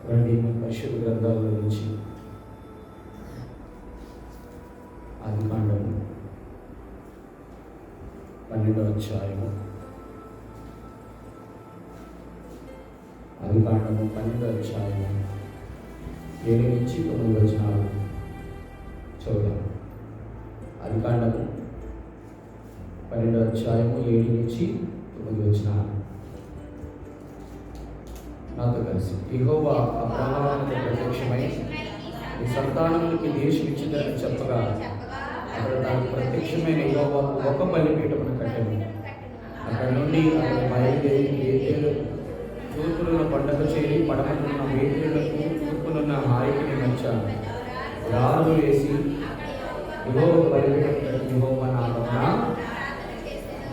రండి పరిశుద్ధ గ్రంథాల నుంచి ఆదికాండము 12వ అధ్యాయము ఆదికాండము 12వ అధ్యాయము 7 నుంచి 9 వచనాలు చదువుదాం. ఆదికాండము 12వ అధ్యాయము 7 నుంచి 9 వచనాలు. నాతో కలిసి యెహోవా అబ్రహామునకు ప్రత్యక్షమై ఈ సంతానమునికి దేశం ఇచ్చిందని చెప్పగా అక్కడ నాకు ప్రత్యక్షమైన యెహోవాకు ఒక బలిపీఠమును కట్టెను. అక్కడ నుండి అతని బయలుదేరి బేతేలు తూర్పునున్న పండగ చేరి పడమనున్న బేతేలులకు తూర్పునున్న హాయికి మధ్య రాళ్ళు వేసి యెహోవా బలిపీఠం కట్టి యెహోవా నామమున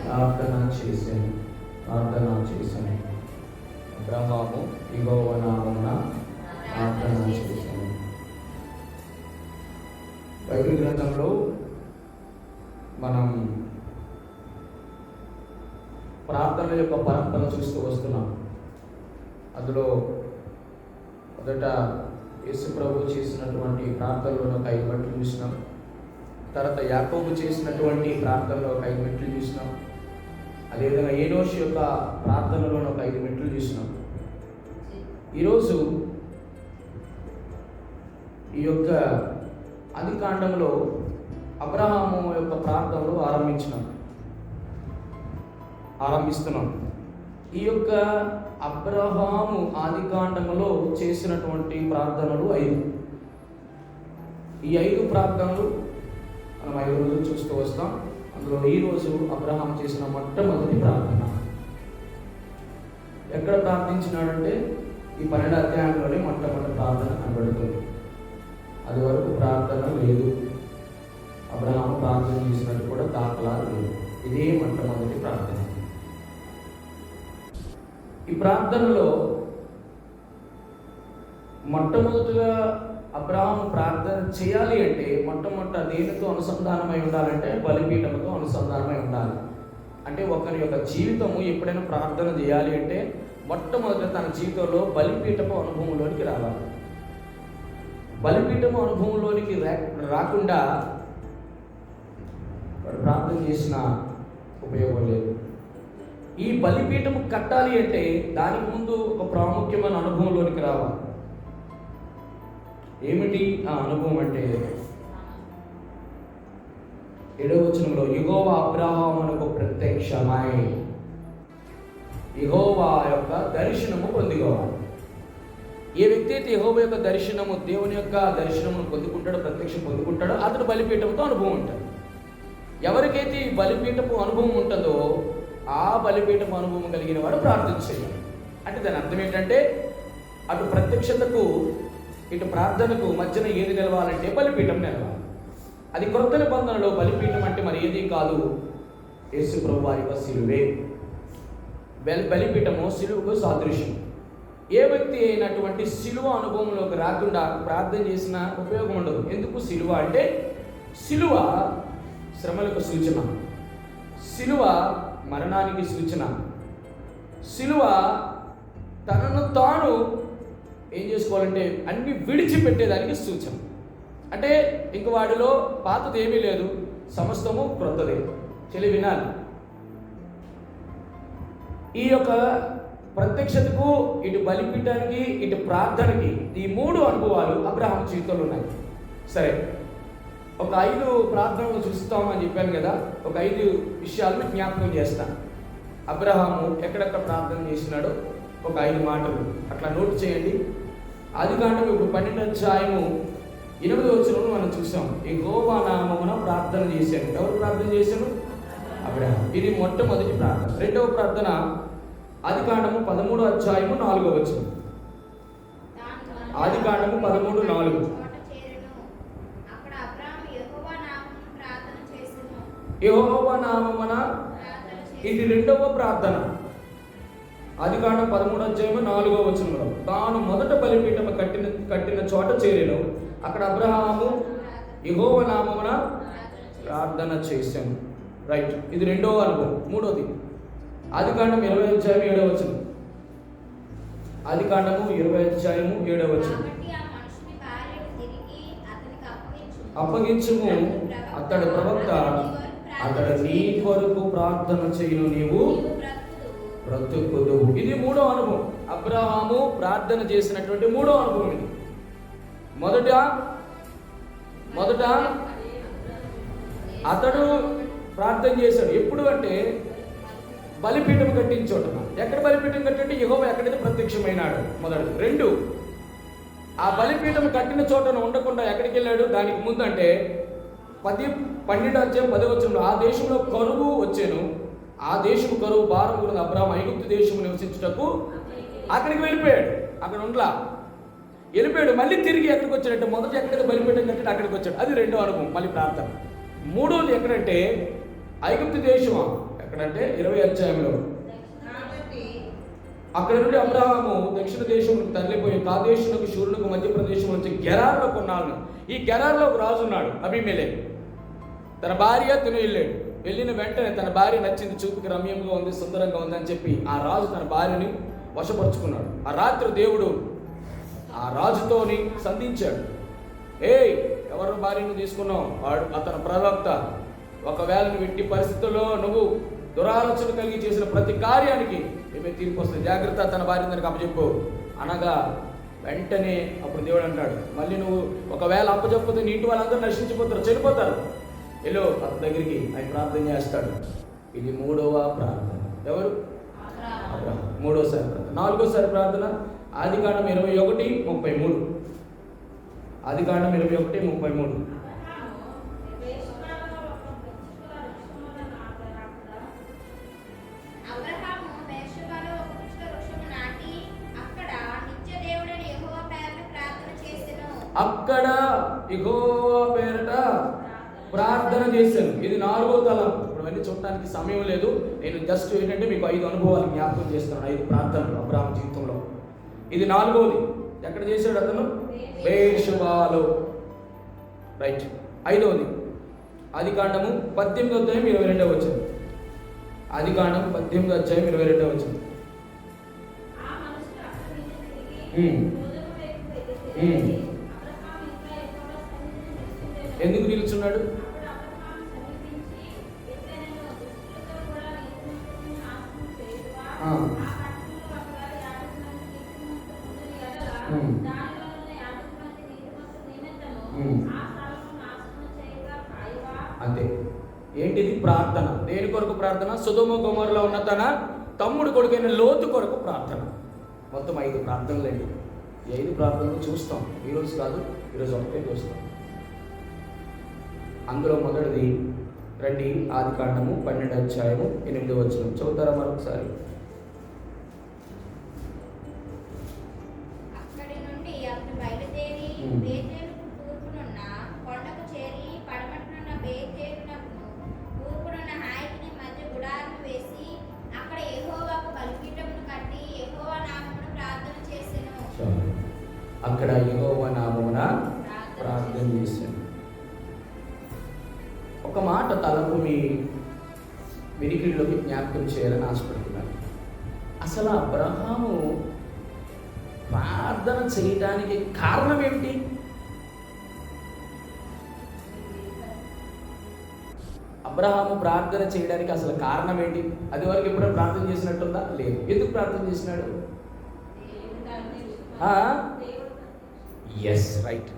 ప్రార్థన చేశాను. అబ్రహాము యెహోవా నామమున ప్రార్థన చేశాను. బైబిల్ గ్రంథంలో మనం ప్రార్థనల యొక్క పరంపర చూస్తూ వస్తున్నాం. అందులో మొదట యేసు ప్రభు చేసినటువంటి ప్రార్థనలో ఒక 5 మెట్లు చూసినాం. తర్వాత యాకోబు చేసినటువంటి ప్రార్థనలో ఒక 5 మెట్లు చూసినాం. అదేవిధంగా ఏనోషు యొక్క ప్రార్థనలో ఒక 5 మెట్లు చూసినాం. ఈరోజు ఈ యొక్క ఆదికాండంలో అబ్రహాము యొక్క ప్రార్థనలు ఆరంభిస్తున్నాం. ఈ యొక్క అబ్రహాము ఆదికాండములో చేసినటువంటి ప్రార్థనలు 5. ఈ 5 ప్రార్థనలు మనం 5 రోజులు చూస్తూ వస్తాం. అందులో ఈరోజు అబ్రహాం చేసిన మొట్టమొదటి ప్రార్థన ఎక్కడ ప్రార్థించినాడంటే ఈ 12వ అధ్యాయంలోనే మొట్టమొదటి ప్రార్థన కనబడుతుంది. అది వరకు ప్రార్థన లేదు. అబ్రహాము ప్రార్థన చేసినట్టు కూడా దాఖలాలు లేదు. ఇదే మొట్టమొదటి ప్రార్థన. ఈ ప్రార్థనలో మొట్టమొదటిగా అబ్రహాము ప్రార్థన చేయాలి అంటే మొట్టమొదట దేనితో అనుసంధానమై ఉండాలంటే బలిపీఠంతో అనుసంధానమై ఉండాలి. అంటే ఒకరి యొక్క జీవితము ఎప్పుడైనా ప్రార్థన చేయాలి అంటే మొట్టమొదట తన జీవితంలో బలిపీఠపు అనుభవంలోనికి రావాలి. బలిపీఠము అనుభవంలోనికి రాకుండా ప్రార్థన చేసిన ఉపయోగం లేదు. ఈ బలిపీఠము కట్టాలి అంటే దానికి ముందు ఒక ప్రాముఖ్యమైన అనుభవంలోనికి రావాలి. ఏమిటి ఆ అనుభవం అంటే 7వ వచనంలో యెహోవా అబ్రహామునకు ప్రత్యక్షమై యెహోవా యొక్క దర్శనము పొందుకోవాలి. ఏ వ్యక్తి అయితే యెహోవా యొక్క దర్శనము, దేవుని యొక్క దర్శనమును పొందుకుంటాడో, ప్రత్యక్షం పొందుకుంటాడో అతడు బలిపీఠంతో అనుభవం ఉంటుంది. ఎవరికైతే ఈ బలిపీఠపు అనుభవం ఉంటుందో ఆ బలిపీఠపు అనుభవం కలిగిన వాడు ప్రార్థన చేయాలి. అంటే దాని అర్థం ఏంటంటే అటు ప్రత్యక్షతకు ఇటు ప్రార్థనకు మధ్యన ఏది నిలవాలంటే బలిపీఠం నిలవాలి. అది క్రొత్త నిబంధనలో బలిపీఠం అంటే మరి ఏది కాదు, యేసు ప్రభు వారి యొక్క సిలువే. బలిపీఠము సిలువకు సాదృశ్యం. ఏ వ్యక్తి అయినటువంటి సిలువ అనుభవంలోకి రాకుండా ప్రార్థన చేసిన ఉపయోగం ఉండదు. ఎందుకు సిలువ అంటే సిలువ శ్రమలకు సూచన, సిలువ మరణానికి సూచన, సిలువ తనను తాను ఏం చేసుకోవాలంటే అన్ని విడిచిపెట్టేదానికి సూచన. అంటే ఇంక వాడిలో పాతది ఏమీ లేదు, సమస్తము క్రొత్తదే. చెలి వినాలి. ఈ యొక్క ప్రత్యక్షతకు, ఇటు బలిపీఠానికి, ఇటు ప్రార్థనకి ఈ 3 అనుభవాలు అబ్రహాం జీవితంలో ఉన్నాయి. సరే, ఒక 5 ప్రార్థనలు చూస్తామని చెప్పాను కదా. ఒక 5 విషయాలను జ్ఞాపకం చేస్తాను. అబ్రహాము ఎక్కడెక్కడ ప్రార్థన చేసినాడో ఒక 5 మాటలు అట్లా నోట్ చేయండి. ఆదికాండము ఇప్పుడు 12వ అధ్యాయము 8వ వచనంలో మనం చూసాం. యెహోవా నామమున ప్రార్థన చేశాను. ఎవరు ప్రార్థన చేశాను? అబ్రహాం. ఇది మొట్టమొదటి ప్రార్థన. రెండవ ప్రార్థన ఆదికాండము 13వ అధ్యాయము 4వ వచనం. ఆదికాండము 13:4. యెహోవా నామమున, ఇది రెండవ ప్రార్థన. ఆదికాండం 13వ అధ్యాయము 4వ వచనంలో తాను మొదట బలిపీఠము కట్టిన చోట చేరెను. అక్కడ అబ్రహాము యెహోవా నామమున ప్రార్థన చేశాను. రైట్, ఇది రెండవ అనుభవం. మూడోది ఆదికాండం 20వ అధ్యాయం 7వ వచనం. ఆదికాండము 20:7 అప్పగించుము, అతడు ప్రవక్త, అతడు నీ కొరకు ప్రార్థన చేయును, నీవు బ్రతుకుదు. ఇది మూడో అనుభవం. అబ్రహాము ప్రార్థన చేసినటువంటి మూడో అనుభవం ఇది. మొదట అతడు ప్రార్థన చేశాడు. ఎప్పుడు అంటే బలిపీఠం కట్టించోట. ఎక్కడ బలిపీఠం కట్టింటే యెహోవా ఎక్కడైతే ప్రత్యక్షమైనాడు మొదటి. 2, ఆ బలిపీఠం కట్టిన చోటను ఉండకుండా ఎక్కడికి వెళ్ళాడు? దానికి ముందు అంటే 12:10 ఆ దేశంలో కరువు వచ్చాను. ఆ దేశం కరువు భారం గురించి అబ్రహాము ఐగుప్తు దేశం నివసించుటకు అక్కడికి వెళ్ళిపోయాడు. అక్కడ ఉండలా, వెళ్ళిపోయాడు. మళ్ళీ తిరిగి ఎక్కడికి వచ్చాడంటే మొదట ఎక్కడైతే బలిపీఠం కట్టాడు అక్కడికి వచ్చాడు. అది రెండో అనుభవం, మళ్ళీ ప్రార్థన. మూడోది ఎక్కడంటే ఐగుప్తు దేశం. ఎక్కడంటే 20వ అధ్యాయంలో. అక్కడ నుండి అబ్రహాము దక్షిణ దేశంలో తరలిపోయి కాదేశునకు షూరునకు మధ్యప్రదేశం నుంచి గెరార్లో కొన్నాళ్ళు. ఈ గెరార్లో ఒక రాజు ఉన్నాడు, అబీమెలెకు. తన భార్య తిను వెళ్ళాడు. వెళ్ళిన వెంటనే తన భార్య నచ్చింది, చూపుకి రమ్యంగా ఉంది, సుందరంగా ఉంది అని చెప్పి ఆ రాజు తన భార్యని వశపరుచుకున్నాడు. ఆ రాత్రి దేవుడు ఆ రాజుతోని సంధించాడు. ఎవరు భార్యను తీసుకున్నావు? వాడు అతను ప్రవక్త. ఒకవేళ నువ్వు ఇంటి పరిస్థితుల్లో నువ్వు దురాలోచన కలిగి చేసిన ప్రతి కార్యానికి ఏమే తీర్పు వస్తుంది, జాగ్రత్త, తన భార్య దానికి అప్పచెప్పు అనగా వెంటనే అప్పుడు దేవుడు అంటాడు, మళ్ళీ నువ్వు ఒకవేళ అప్పచెప్పతే నీ ఇంటి వాళ్ళందరూ నశించిపోతారు, చనిపోతారు, వెళ్ళు అతని దగ్గరికి. ఆయన ప్రార్థన చేస్తాడు. ఇది మూడవ ప్రార్థన. ఎవరు? అబ్రహాము. మూడోసారి ప్రార్థన. నాలుగోసారి ప్రార్థన ఆదికాండం 21:33. ఆదికాండం 21:33. అక్కడ యెహోవా పేరట ప్రార్థన చేశాను. ఇది 4వ తలం. ఇప్పుడు అవన్నీ చూడటానికి సమయం లేదు. నేను జస్ట్ ఏంటంటే మీకు 5 అనుభవాలు జ్ఞాపకం చేస్తున్నాను, 5 ప్రార్థనలు అబ్రహాము జీవితంలో. ఇది 4వది. ఎక్కడ చేశాడు అతను? బేర్షెబాలో. రైట్. 5వది ఆదికాండము 18:22. ఆదికాండం 18:22. ఎందుకు నిలుచున్నాడు? అంతే. ఏంటిది? ప్రార్థన. దేని కొరకు ప్రార్థన? సొదొమ గొమొర్రాలో ఉన్న తన తమ్ముడు కొడుకైన లోతు కొరకు ప్రార్థన. మొత్తం 5 ప్రార్థనలండి. ఈ 5 ప్రార్థనలు చూస్తాం. ఈరోజు కాదు, ఈరోజు ఒకటే చూస్తాం. అందులో మొదటిది రండి, ఆదికాండము 12:8 చదువుతారా మరొకసారి? అక్కడ యెహోవా నామమున ప్రార్థన చేశాను. ఒక మాట తలకు మీ వినికిడిలోకి జ్ఞాపకం చేయాలని ఆశపడుతున్నాను. అసలు అబ్రహాము ప్రార్థన చేయడానికి కారణం ఏమిటి? అబ్రహాము ప్రార్థన చేయడానికి అసలు కారణం ఏంటి? అది వరకు ఎప్పుడైనా ప్రార్థన చేసినట్టుందా? లేదు. ఎందుకు ప్రార్థన చేసినాడు? Yes, right.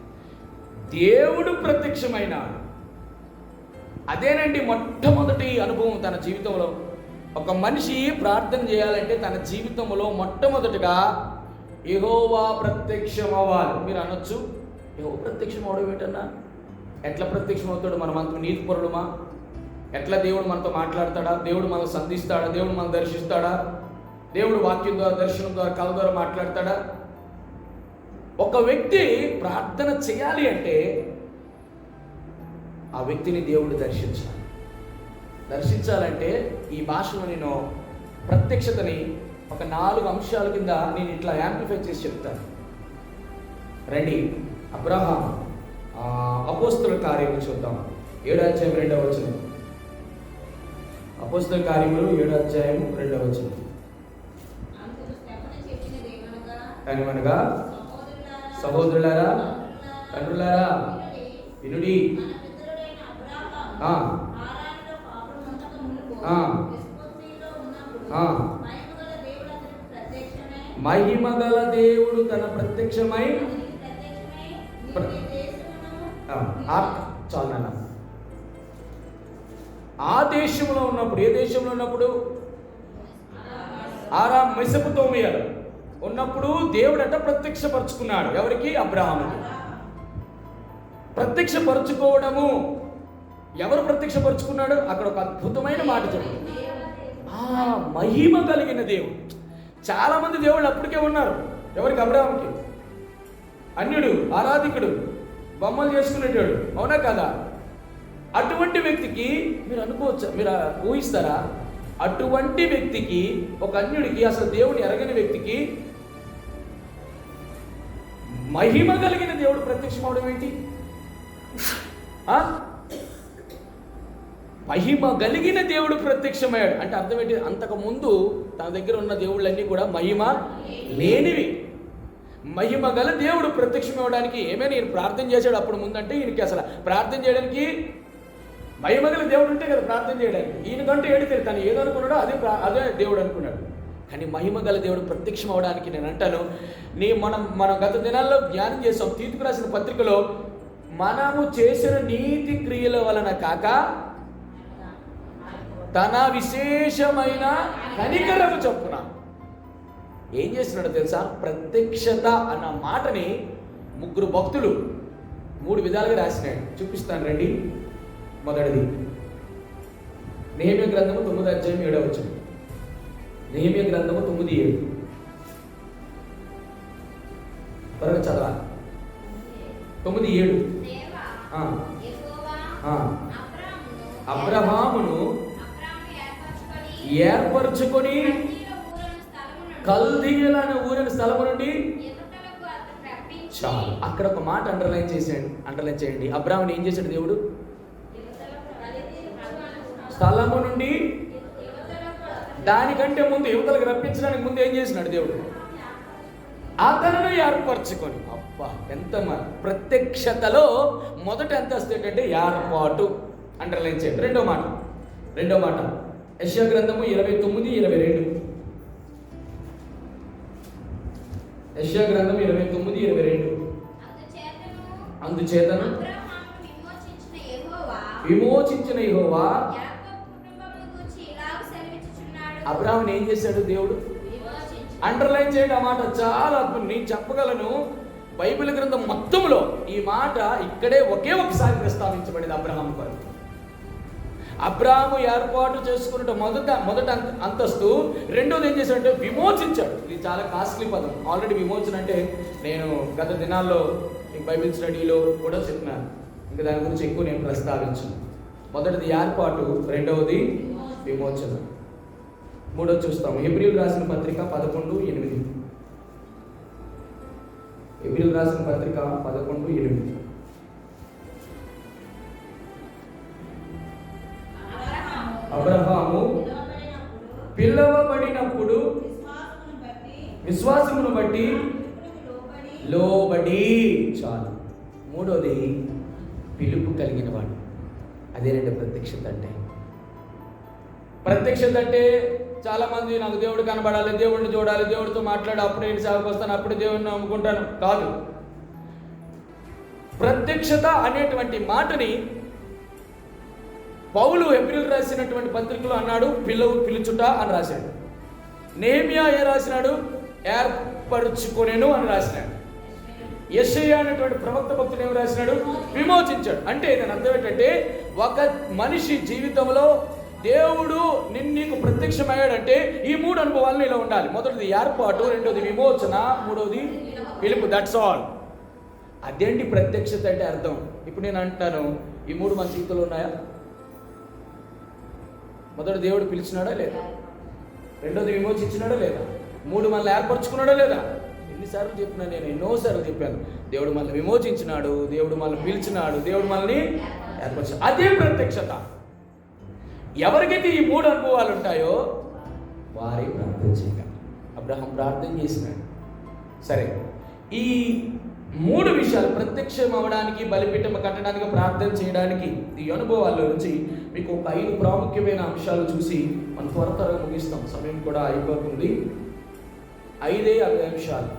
దేవుడు ప్రత్యక్షమైనాడు. అదేనండి మొట్టమొదటి అనుభవం తన జీవితంలో. ఒక మనిషి ప్రార్థన చేయాలంటే తన జీవితంలో మొట్టమొదటిగా యెహోవా ప్రత్యక్షం అవ్వాలి. మీరు అనొచ్చు, యెహోవా ప్రత్యక్షం అవడం ఏంటన్నా? ఎట్లా ప్రత్యక్షం అవుతాడు? మనం అంత నీతిపరులమా? ఎట్లా దేవుడు మనతో మాట్లాడతాడా? దేవుడు మనం సంధిస్తాడా? దేవుడు మనం దర్శిస్తాడా? దేవుడు వాక్యం ద్వారా, దర్శనం ద్వారా, కళ ద్వారా మాట్లాడతాడా? ఒక వ్యక్తి ప్రార్థన చేయాలి అంటే ఆ వ్యక్తిని దేవుడు దర్శించాలంటే ఈ భాషలో నేను ప్రత్యక్షతని ఒక 4 అంశాల కింద నేను ఇట్లా యాంప్లిఫై చేసి చెప్తాను. రండి, అబ్రహాము అపోస్తలుల కార్యములు చూద్దాం. 7:2. అపోస్తలుల కార్యములు 7:2. ఏమనగా, సహోదరులారా, తండ్రులారా వినుడి. మహిమగల దేవుడు తన ప్రత్యక్షమై చాలా ఆ దేశంలో ఉన్నప్పుడు, ఏ దేశంలో ఉన్నప్పుడు, ఆరాం మెసొపొతామియా ఉన్నప్పుడు దేవుడట ప్రత్యక్షపరుచుకున్నాడు. ఎవరికి? అబ్రహాముకి. ప్రత్యక్షపరుచుకోవడము, ఎవరు ప్రత్యక్షపరుచుకున్నాడు? అక్కడ ఒక అద్భుతమైన మాట చెప్పండి. మహిమ కలిగిన దేవుడు. చాలా మంది దేవుళ్ళు అప్పటికే ఉన్నారు. ఎవరికి? అబ్రహాముకి. అన్యుడు, ఆరాధికుడు, బొమ్మలు చేసుకునేటాడు, అవునా కదా? అటువంటి వ్యక్తికి మీరు అనుకోవచ్చా, మీరు ఊహిస్తారా? అటువంటి వ్యక్తికి, ఒక అన్యుడికి, అసలు దేవుని ఎరగని వ్యక్తికి మహిమ కలిగిన దేవుడు ప్రత్యక్షం అవడం ఏంటి? మహిమ కలిగిన దేవుడు ప్రత్యక్షమయ్యాడు అంటే అర్థం ఏంటి? అంతకుముందు తన దగ్గర ఉన్న దేవుళ్ళన్నీ కూడా మహిమ లేనివి. మహిమ గల దేవుడు ప్రత్యక్షం ఇవ్వడానికి ఏమైనా ఈయన ప్రార్థన చేశాడు అప్పుడు ముందంటే, ఈయనకి అసలు ప్రార్థన చేయడానికి మహిమ గల దేవుడు ఉంటే కదా ప్రార్థన చేయడానికి. ఈయనకంటే ఏడితే తను ఏదనుకున్నాడో అదే దేవుడు అనుకున్నాడు. కానీ మహిమ గల దేవుడు ప్రత్యక్షం అవడానికి నేను అంటాను, మనం గత దినాల్లో ధ్యానం చేసాం. తీతుకు రాసిన పత్రికలో, మనము చేసిన నీతి క్రియల వలన కాక తన విశేషమైన కనికరము చొప్పున ఏం చేస్తున్నాడో తెలుసా? ప్రత్యక్షత అన్న మాటని 3 భక్తులు 3 విధాలుగా రాసినాడు. చూపిస్తాను రండి. మొదటిది నెహెమ్యా గ్రంథము 9వ అధ్యాయం 7వ వచనం. నెహెమ్యా గ్రంథము 9:7. త్వరగా చదవాలి. 9:7. అబ్రహామును ఏర్పరచుకొని కల్దీయులైన ఊరిన స్థలము నుండి చాలు. అక్కడ ఒక మాట అండర్లైన్ చేయండి. అబ్రహాముని ఏం చేశాడు దేవుడు? స్థలము నుండి, దానికంటే ముందు యువతలకు రప్పించడానికి ముందు ఏం చేసినాడు దేవుడు? అతను ఏర్పరచుకొని. అబ్బా, ఎంత ప్రత్యక్షతలో మొదట ఎంత వస్తుంది అంటే ఏర్పాటు. అండర్లైన్ చేయండి. రెండో మాట యెషయా గ్రంథము 29:22. యెషయా గ్రంథం 29:22. అందుచేతను విమోచించిన యెహోవా అబ్రహాముని ఏం చేశాడు దేవుడు? అండర్లైన్ చేయడం. ఆ మాట చాలా అద్భుతం. నేను చెప్పగలను, బైబిల్ గ్రంథం మొత్తంలో ఈ మాట ఇక్కడే ఒకే ఒకసారి ప్రస్తావించబడింది అబ్రహాము కొరకు. అబ్రహాము ఏర్పాటు చేసుకున్న మొదట అంతస్తు. రెండోది ఏం చేశాడంటే విమోచించాడు. ఇది చాలా కాస్ట్లీ పదం. ఆల్రెడీ విమోచన అంటే నేను గత దినాల్లో బైబిల్ స్టడీలో కూడా చెప్పినాను. ఇంకా దాని గురించి ఎక్కువ నేను ప్రస్తావించను. మొదటిది ఏర్పాటు, రెండవది విమోచన. మూడోది చూస్తాము. హెబ్రీయులు రాసిన పత్రిక 11:8. హెబ్రీయులు రాసిన పత్రిక 11:8. అబ్రహాము పిలువబడినప్పుడు విశ్వాసమును బట్టి లోబడి. చాలు. మూడోది పిలుపు కలిగిన వాడు. అదేనండి ప్రత్యక్షత అంటే. ప్రత్యక్షత అంటే చాలా మంది నాకు దేవుడు కనబడాలి, దేవుడిని చూడాలి, దేవుడితో మాట్లాడి అప్పుడు నేను సేవకు వస్తాను, అప్పుడు దేవుడిని నమ్ముకుంటాను. కాదు. ప్రత్యక్షత అనేటువంటి మాటని పౌలు హెబ్రీయులు రాసినటువంటి పత్రికలో అన్నాడు పిలుచుట అని రాశాడు. నెహెమ్యా ఏ రాసినాడు? ఏర్పరచుకొనెను అని రాసినాడు. యెషయా అనేటువంటి ప్రవక్త భక్తుడు ఏమి రాసినాడు? విమోచించాడు. అంటే దాని అర్థం ఏంటంటే, ఒక మనిషి జీవితంలో దేవుడు నీకు ప్రత్యక్షమయ్యాడంటే ఈ 3 అనుభవాలను ఇలా ఉండాలి. మొదటిది ఏర్పాటు, రెండోది విమోచన, మూడోది పిలుపు. That's all. అదేంటి ప్రత్యక్షత అంటే అర్థం? ఇప్పుడు నేను అంటున్నాను, ఈ 3 మన జీవితంలో ఉన్నాయా? మొదటి దేవుడు పిలిచినాడా లేదా? రెండోది విమోచించినాడా లేదా? 3 మనల్ని ఏర్పరచుకున్నాడా లేదా? ఎన్నిసార్లు చెప్పినా నేను, ఎన్నోసార్లు చెప్పాను. దేవుడు మనల్ని విమోచించినాడు, దేవుడు మనల్ని పిలిచినాడు, దేవుడు మనల్ని ఏర్పరిచాడు. అదే ప్రత్యక్షత. ఎవరికైతే ఈ 3 అనుభవాలు ఉంటాయో వారే ప్రార్థన చేయగలరు. అబ్రహాం ప్రార్థన చేసినాడు. సరే, ఈ 3 విషయాలు ప్రత్యక్షం అవ్వడానికి, బలిపీఠం కట్టడానికి, ప్రార్థన చేయడానికి, ఈ అనుభవాల్లో నుంచి మీకు ఒక 5 ప్రాముఖ్యమైన అంశాలు చూసి మనం త్వరగా ముగిస్తాం, సమయం కూడా అయిపోతుంది. 5 అంశాలు.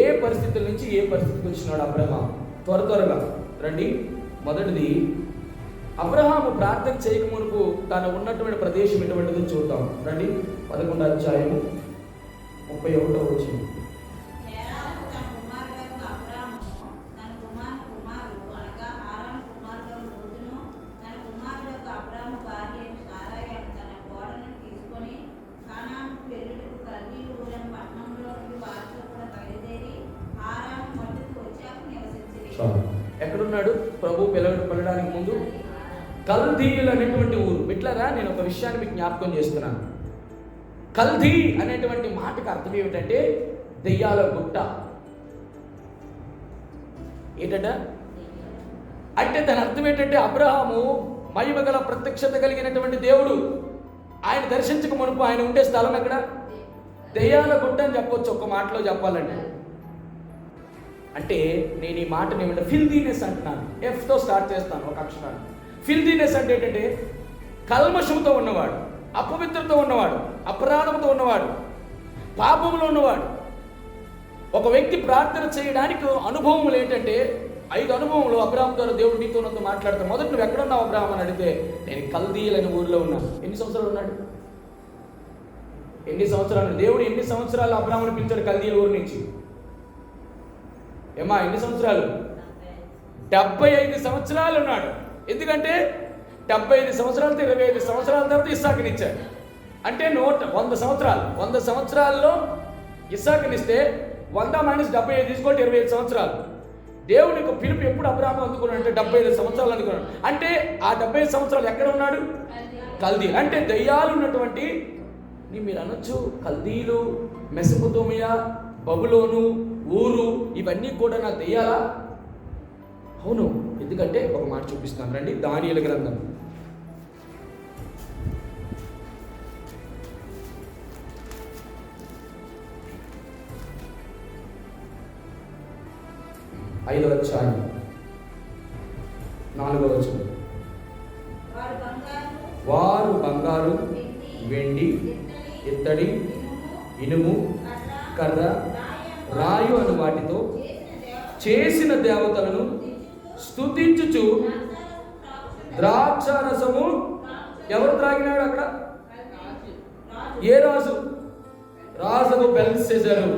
ఏ పరిస్థితుల నుంచి ఏ పరిస్థితికి వచ్చినాడు అబ్రహాం? త్వరగా రండి. మొదటిది, అబ్రహాము ప్రార్థన చేయక మునుపు తాను ఉన్నటువంటి ప్రదేశం ఎటువంటిదో చూద్దాం. రండి, 11వ అధ్యాయము 31వ వచనం. ఎక్కడున్నాడు ప్రభు పిలవడానికి ముందు? కల్దీయులు అనేటువంటి ఊరు. ఇట్లారా, నేను ఒక విషయాన్ని మీకు జ్ఞాపకం చేస్తున్నాను. కల్దీ అనేటువంటి మాటకు అర్థం ఏమిటంటే దెయ్యాల గుట్ట. ఏంటంట అంటే దాని అర్థం ఏంటంటే అబ్రహాము మహిమగల ప్రత్యక్షత కలిగినటువంటి దేవుడు. ఆయన దర్శించక మునుపు ఆయన ఉండే స్థలం ఎక్కడ? దెయ్యాల గుట్ట అని చెప్పొచ్చు ఒక మాటలో చెప్పాలంటే. అంటే నేను ఈ మాటని ఏమంటే ఫిల్దీనెస్ అంటున్నాను. ఎఫ్తో స్టార్ట్ చేస్తాను ఒక అక్షరాన్ని. ఫిల్దీనెస్ అంటే ఏంటంటే కల్మషంతో ఉన్నవాడు, అపవిత్రతో ఉన్నవాడు, అపరాధంతో ఉన్నవాడు, పాపంలో ఉన్నవాడు. ఒక వ్యక్తి ప్రార్థన చేయడానికి అనుభవములు ఏంటంటే 5 అనుభవములు అబ్రహాం ద్వారా దేవుడు నీతో నాతో మాట్లాడతాడు. మొదటి నువ్వు ఎక్కడున్నావు అబ్రహాం అని అడిగితే నేను కల్దీయులు అనే ఊరిలో ఉన్నాను. ఎన్ని సంవత్సరాలు ఉన్నాడు? ఎన్ని సంవత్సరాలు? దేవుడు ఎన్ని సంవత్సరాలు అబ్రహాముని పిలిచాడు కల్దీయుల ఊరి నుంచి? ఏమా ఎన్ని సంవత్సరాలు? 75 సంవత్సరాలు ఉన్నాడు. ఎందుకంటే 75 సంవత్సరాలతో 25 సంవత్సరాల తర్వాత ఇస్సాకునిచ్చాడు. అంటే 100 సంవత్సరాలు. 100 సంవత్సరాల్లో ఇస్సాకునిస్తే 100 - 75 తీసుకోండి, 25 సంవత్సరాలు. దేవుని యొక్క పిలుపు ఎప్పుడు అబ్రహాము అందుకున్నాడు అంటే 75 సంవత్సరాలు అందుకున్నాడు. అంటే ఆ 75 సంవత్సరాలు ఎక్కడ ఉన్నాడు? కల్దీలు. అంటే దయ్యాలు ఉన్నటువంటి మీరు అనొచ్చు కల్దీలు, మెసొపొతేమియా, బబులోను, ఊరు, ఇవన్నీ కూడా నా దెయ్యాలా? అవును. ఎందుకంటే ఒక మాట చూపిస్తాను రండి. దానియేలు గ్రంథం 5వ అధ్యాయం 4వ వచనం. వారు బంగారు, వెండి, ఇత్తడి, ఇనుము, కర్ర, రాయు అను వాటితో చేసిన దేవతలను స్తుతించుచు ద్రాక్షారసము ఎవరు త్రాగినాడు అక్కడ? ఏ రాజు? రాజు బెల్షస్సరు.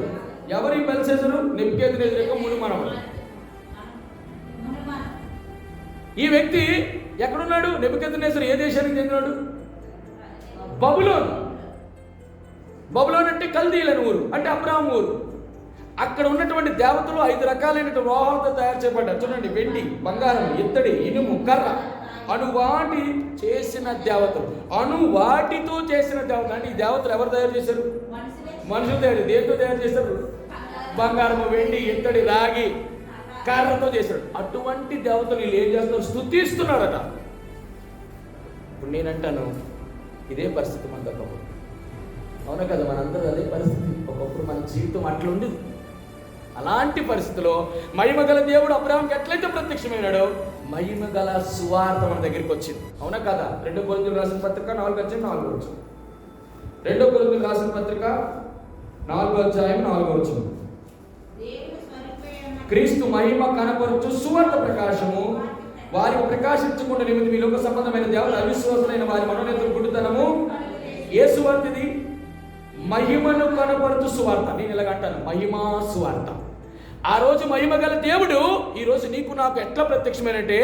ఎవరి బెల్షస్సరు? నెబుకద్నెజరు యొక్క మునిమనవడు. ఈ వ్యక్తి ఎక్కడున్నాడు? నెబుకద్నెజరు ఏ దేశానికి చెందినాడు? బబులోన్. బబులోన్ అంటే కల్దీయుల ఊరు, అంటే అబ్రహాం ఊరు. అక్కడ ఉన్నటువంటి దేవతలు 5 రకాలైన లోహాలతో తయారు చేయబడ్డారు. చూడండి, వెండి, బంగారం, ఇత్తడి, ఇనుము, కర్ర, అణువాటి చేసిన దేవతలు. అణువాటితో చేసిన దేవతలు. అంటే ఈ దేవతలు ఎవరు తయారు చేశారు? మనుషులు తయారు. దేంతో తయారు చేశారు? బంగారము, వెండి, ఇత్తడి, రాగి, కర్రతో చేశాడు. అటువంటి దేవతలు వీళ్ళు ఏం చేస్తారు? స్తుతిస్తున్నారట. ఇప్పుడు నేనంటాను ఇదే పరిస్థితి మన దగ్గర. అవునా కదా? మనందరూ అదే పరిస్థితి. ఒకప్పుడు మన జీవితం అట్లా ఉండేది. అలాంటి పరిస్థితిలో మహిమగల దేవుడు అబ్రహాంకి ఎట్లయితే ప్రత్యక్షమైనాడో మహిమగల సువార్త మన దగ్గరికి వచ్చింది. అవునా కదా? 2 కొరింథీయులకు రాసిన పత్రిక 4వ అధ్యాయం 4వ వచనం. 2 కొరింథీయులకు రాసిన పత్రిక 4వ అధ్యాయం 4వ వచనం. క్రీస్తు మహిమ కనపరచు సువార్త ప్రకాశము వారికి ప్రకాశించకుండా నిమిత్తం మీ లోక సంబంధమైన దేవుడు అవిశ్వాసులైన వారి మనోనేతల గుడ్డితనము. ఏ సువార్తది? మహిమను కనపరచు సువార్త. నేను ఇలాగంటాను, మహిమా సువార్త. ఆ రోజు మహిమగల దేవుడు ఈరోజు నీకు నాకు ఎట్లా ప్రత్యక్షమైనంటే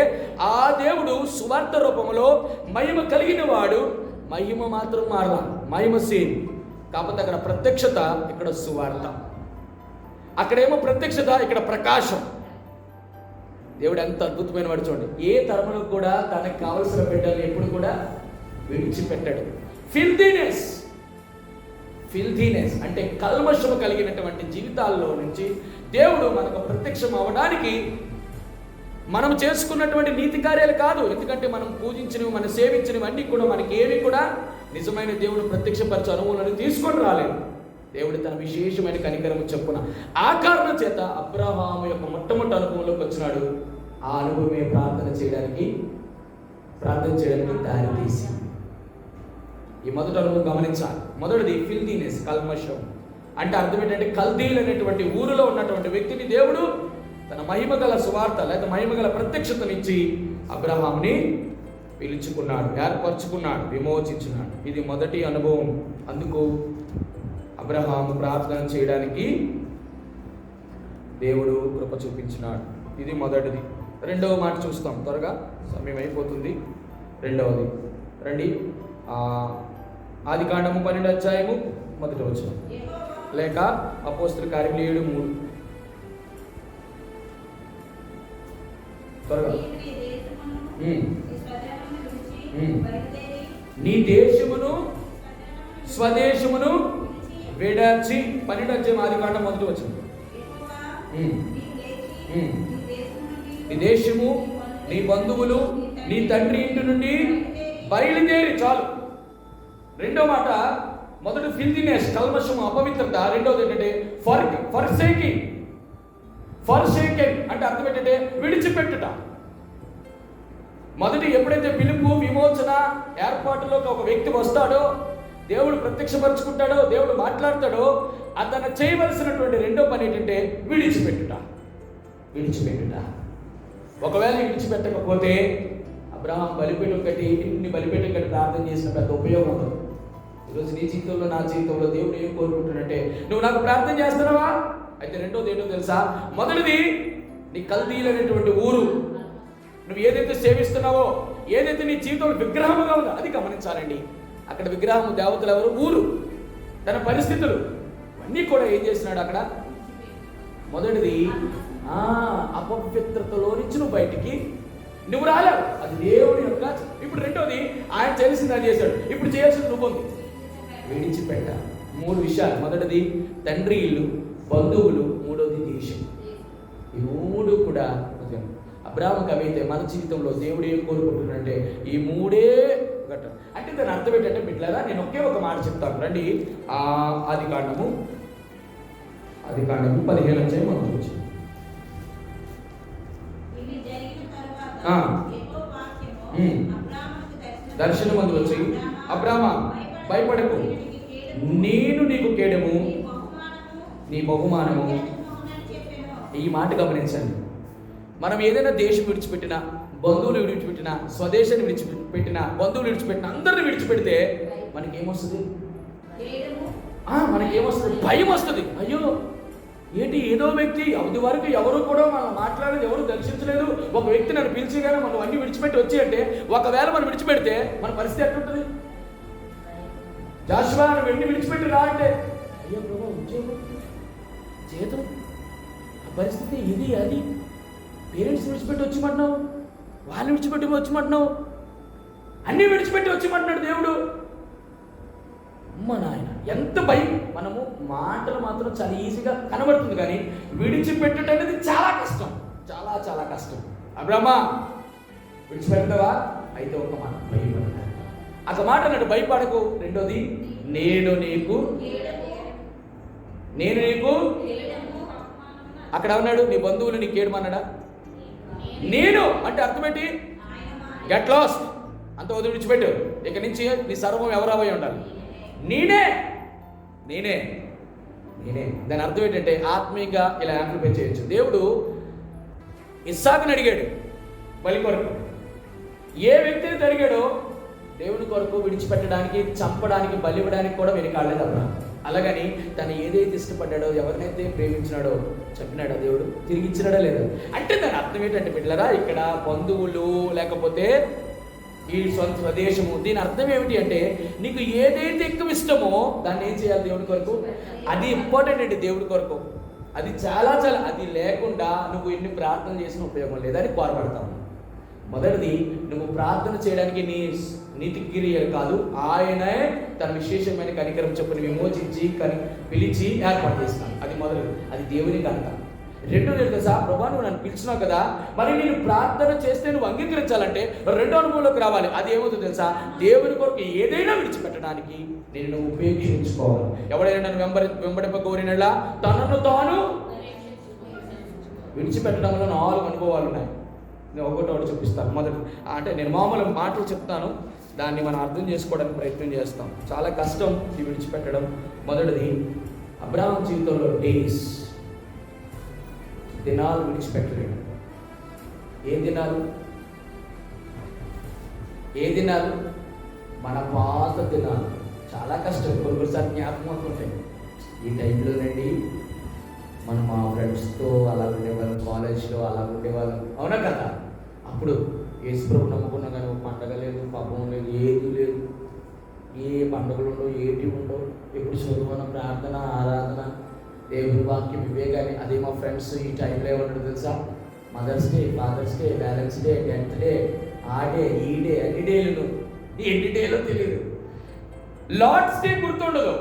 ఆ దేవుడు సువార్త రూపంలో మహిమ కలిగిన వాడు. మహిమ మాత్రం మారలా, మహిమ సేమ్. కాకపోతే అక్కడ ప్రత్యక్షత, ఇక్కడ సువార్త. అక్కడేమో ప్రత్యక్షత, ఇక్కడ ప్రకాశం. దేవుడు ఎంత అద్భుతమైన వాడు చూడండి. ఏ తరములో కూడా తనకు కావలసిన బిడ్డలు ఎప్పుడు కూడా విడిచిపెట్టాడు. ఫిల్దీనెస్ అంటే కల్మషము కలిగినటువంటి జీవితాల్లో నుంచి దేవుడు మనకు ప్రత్యక్షం అవ్వడానికి మనం చేసుకున్నటువంటి నీతి కార్యాలు కాదు. ఎందుకంటే మనం పూజించినవి, మనం సేవించినవి అన్నీ కూడా మనకి ఏవి కూడా నిజమైన దేవుడు ప్రత్యక్షపరిచే అనుభవాలను తీసుకొని రాలేదు. దేవుడు తన విశేషమైన కనికరము చెప్పున ఆ కారణం చేత అబ్రహాము యొక్క మొట్టమొదటి అనుభవంలోకి వచ్చినాడు. ఆ అనుభవమే ప్రార్థన చేయడానికి దారి తీసి. ఈ మొదటి అనుభవం గమనించాలి. మొదటిది ఫిల్దీనెస్, కల్మషం. అంటే అర్థం ఏంటంటే కల్దీలు అనేటువంటి ఊరిలో ఉన్నటువంటి వ్యక్తిని దేవుడు తన మహిమగల సువార్త లేదా మహిమగల ప్రత్యక్షతనిచ్చి అబ్రహాముని పిలుచుకున్నాడు, ఏర్పరచుకున్నాడు, విమోచించున్నాడు. ఇది మొదటి అనుభవం. అందుకు అబ్రహాము ప్రార్థన చేయడానికి దేవుడు కృప చూపించినాడు. ఇది మొదటిది. రెండవ మాట చూస్తాం, త్వరగా సమయం అయిపోతుంది. రెండవది రండి, ఆదికాండము 12వ అధ్యాయము 1వ వచనం, లేక అపోస్తలుల కార్యములు 7:3. త్వరగా. నీ దేశమును స్వదేశమును విడచి, 12వ అధ్యాయం ఆదికాండం 1వ వచనం. నీ దేశము, నీ బంధువులు, నీ తండ్రి ఇంటి నుండి బయలుదేరి. చాలు. రెండో మాట, మొదటి ఫిల్దీనెస్, కల్మషము, అపవిత్రత. రెండోది ఏంటంటే ఫర్సేకింగ్ అంటే అర్థం ఏంటంటే విడిచిపెట్టుట. మొదటి ఎప్పుడైతే పిలుపు, విమోచన, ఏర్పాటులోకి ఒక వ్యక్తి వస్తాడో, దేవుడు ప్రత్యక్షపరుచుకుంటాడో, దేవుడు మాట్లాడతాడో, అతను చేయవలసినటువంటి రెండో పని ఏంటంటే విడిచిపెట్టుట. ఒకవేళ విడిచిపెట్టకపోతే అబ్రహాం బలిపీఠం కట్టి, ఇన్ని బలిపీఠం కట్టి ప్రార్థన చేసిన పెద్ద ఉపయోగం ఉండదు. ఈరోజు నీ జీవితంలో, నా జీవితంలో దేవుడు ఏం కోరుకుంటున్నాడంటే, నువ్వు నాకు ప్రార్థన చేస్తున్నావా? అయితే రెండోది ఏంటో తెలుసా? మొదటిది నీ కల్దీలు అనేటువంటి ఊరు, నువ్వు ఏదైతే సేవిస్తున్నావో, ఏదైతే నీ జీవితంలో విగ్రహముగా ఉందో అది గమనించాలండి. అక్కడ విగ్రహము, దేవతలు ఎవరు? ఊరు, తన పరిస్థితులు అన్నీ కూడా ఏం చేస్తున్నాడు అక్కడ? మొదటిది అపవిత్రతలో నుంచి నువ్వు బయటికి నువ్వు రాలేవు, అది దేవుడి యొక్క. ఇప్పుడు రెండోది ఆయన చేయాల్సింది అది చేశాడు, ఇప్పుడు చేయాల్సింది నువ్వు ఉంది, విడిచిపెట్ట. 3 విషయాలు. మొదటిది తండ్రి ఇల్లు, బంధువులు, మూడోది దేశం. ఈ 3 కూడా అబ్రహాముకి అవైతే మన జీవితంలో దేవుడు ఏం కోరుకుంటున్నాడంటే ఈ 3 ఘట్టం. అంటే దాని అర్థం ఏంటంటే బిడ్డలారా, నేను ఒకే ఒక మాట చెప్తాను రండి. ఆదికాండము 15వ అధ్యాయం మనం చూసి దర్శనం మందు వచ్చి, అబ్రామా భయపడకు, నేను నీకు కేడము, నీ బహుమానము. ఈ మాట గమనించండి. మనం ఏదైనా దేశం విడిచిపెట్టినా, బంధువులు విడిచిపెట్టినా, స్వదేశాన్ని విడిచిపెట్టినా, బంధువులు విడిచిపెట్టినా, అందరిని విడిచిపెడితే మనకేమొస్తుంది? మనకేమొస్తుంది? భయం వస్తుంది. అయ్యో ఏంటి, ఏదో వ్యక్తి అది వరకు ఎవరు కూడా మనం మాట్లాడలేదు, ఎవరు దర్శించలేదు, ఒక వ్యక్తి నన్ను పిలిచి కానీ మనం అన్ని విడిచిపెట్టి వచ్చి అంటే, ఒకవేళ మనం విడిచిపెడితే మన పరిస్థితి ఎట్లుంటుంది? జాషువా నువ్వు వెండి విడిచిపెట్టి రా అంటే, అయ్యో ప్రభు ఉద్యోగం, జీతం, ఆ పరిస్థితి ఇది అది. పేరెంట్స్ విడిచిపెట్టి వచ్చిమంటున్నావు, వాళ్ళు విడిచిపెట్టి వచ్చిమంటున్నావు, అన్నీ విడిచిపెట్టి వచ్చిమంటున్నాడు దేవుడు. అమ్మ నాయన, ఎంత భయం. మనము మాటలు మాత్రం చాలా ఈజీగా కనబడుతుంది, కానీ విడిచిపెట్టడం అనేది చాలా కష్టం, చాలా చాలా కష్టం. అబ్రహ్మా విడిచిపెడతావా? అయితే ఒక మాట, భయపడ. ఒక మాట అన్నాడు, భయపడకు. రెండోది నేను నీకు అక్కడ ఉన్నాడు, నీ బంధువులు నీకు ఏడమన్నాడా? నేను అంటే అర్థమేంటి? గెట్ లాస్ట్, అంత వదిలి విడిచిపెట్టు. ఇక నుంచి నీ సర్వం ఎవరాబోయి ఉండాలి? నేనే. దాని అర్థం ఏంటంటే ఆత్మీయంగా ఇలా యాంప్లిఫై చేయొచ్చు. దేవుడు ఇస్సాకుని అడిగాడు బలి కొరకు. ఏ వ్యక్తిని అడిగాడో దేవుని కొరకు విడిచిపెట్టడానికి, చంపడానికి, బలి ఇవ్వడానికి కూడా వెనుకాడలేదు అబ్రహాం. అలాగని తను ఏదైతే ఇష్టపడ్డాడో, ఎవరినైతే ప్రేమించినాడో చెప్పినాడో దేవుడు తిరిగి ఇచ్చినాడా లేదా? అంటే దాని అర్థం ఏంటంటే బిడ్డలారా, ఇక్కడ బంధువులు లేకపోతే ఈ సొంత స్వదేశము, దీని అర్థం ఏమిటి అంటే నీకు ఏదైతే ఎక్కువ ఇష్టమో దాన్ని ఏం చేయాలి దేవుడి కొరకు? అది ఇంపార్టెంట్ అండి దేవుడి కొరకు. అది చాలా చాలా, అది లేకుండా నువ్వు ఎన్ని ప్రార్థన చేసిన ఉపయోగం లేదని కోరబడతావు. మొదటిది, నువ్వు ప్రార్థన చేయడానికి నీ నీతి క్రియలు కాదు, ఆయనే తన విశేషమైన కనికరం చొప్పున విమోచించి పిలిచి ఏర్పాటు చేస్తాను. అది మొదలు, అది దేవుని ఘనత. రెండోది తెలుసా, ప్రభా నువ్వు నన్ను పిలిచినావు కదా, మరి నేను ప్రార్థన చేస్తే నువ్వు అంగీకరించాలంటే రెండో అనుభవంలోకి రావాలి. అది ఏమవుతుందో తెలుసా, దేవుని కొరకు ఏదైనా విడిచిపెట్టడానికి నేను ఉపయోగించుకోవాలి. ఎవడైనా నన్ను వెంబడింప కోరినలా తనను తాను విడిచిపెట్టడంలో 4 అనుభవాలు ఉన్నాయి. నేను ఒకటి చూపిస్తాను. మొదటి అంటే నేను మామూలు మాటలు చెప్తాను, దాన్ని మనం అర్థం చేసుకోవడానికి ప్రయత్నం చేస్తాం. చాలా కష్టం ఈ విడిచిపెట్టడం. మొదటిది, అబ్రహాం జీవితంలో డేస్, దినాలు విడిచిపెట్టలేడు. ఏ దినాలు? మన పాత దినాలు. చాలా కష్టం. కొన్నిసార్లు జ్ఞాపకం ఉంటాయి. ఈ టైంలోనండి మనం మా ఫ్రెండ్స్తో అలా ఉండేవాళ్ళం, కాలేజ్లో అలా ఉండేవాళ్ళం, అవునా కదా? అప్పుడు యేసుప్రభు నమ్ముకున్నా కానీ ఒక పండగ లేదు, పాపం లేదు, ఏది లేదు, ఏ పండుగలు ఉండవు, ఏటి ఉండవు. ఎప్పుడు చదువుకున్న ప్రార్థన, ఆరాధన, దేవుని వాక్యం, ఇవే కానీ. అదే మా ఫ్రెండ్స్ ఈ టైంలో ఏమంటారు తెలుసా, mother's day, father's day, valentine's day, 10th day, ఆ డే, ఈ డే, అన్ని డేలు, ఎన్ని డేలో తెలియదు. లార్డ్స్ డే గుర్తుండదు,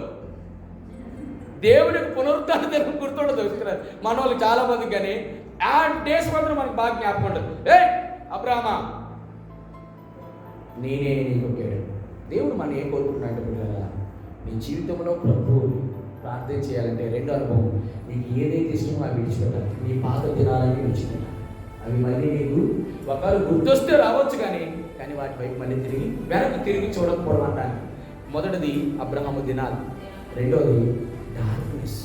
దేవునికి పునరుత్థాన దినం గుర్తుండదు. మన వాళ్ళు చాలా మంది, కానీ ఆ డేస్ మాత్రం మనకు బాగా జ్ఞాపకం ఉంటుంది. అబ్రాహ్మా, నేనే నీకు దేవుడు మనం ఏం కోరుకుంటున్నాడు పిల్లల, నీ జీవితంలో ప్రభువుని ప్రార్థన చేయాలంటే రెండో అనుభవం, నీకు ఏదైతే ఇష్టమో అవి విడిచిపెట్టాలి. నీ పాత దినాలన్నీ విడిచిపెట్టాలి. అవి మళ్ళీ నీకు ఒకవేళ గుర్తొస్తే రావచ్చు, కానీ వాటి వైపు మళ్ళీ వెనక్కి తిరిగి చూడకపోవడం అంటాను. మొదటిది అబ్రహాము దినాలు, రెండోది డార్క్నెస్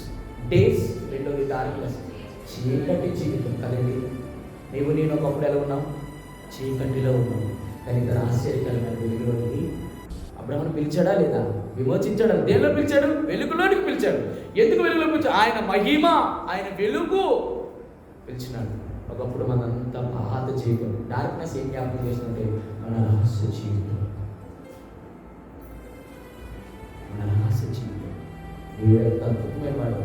డేస్, రెండోది డార్క్నెస్ చీకటి జీవితం కదండి. నేను ఒకప్పుడు ఎలా ఉన్నాం, చీకటిలో ఉన్నాం. కానీ ఇక్కడ ఆశ్చర్యకరమైన వెలుగులోనికి అబ్రహామును పిలిచాడా లేదా? విమోచించాడా? దేనిలో పిలిచాడు? వెలుగులోనికి పిలిచాడు. ఎందుకు వెలుగులో పిలిచాడు? ఆయన మహిమ, ఆయన వెలుగు పిలిచినాడు. ఒకప్పుడు మనంతా పాత జీవితం, డార్క్నెస్ ఏం జ్ఞాపకం చేస్తుంటే మన రహస్య జీవితం, దేవుడు ఎంత అద్భుతమైన వాడు.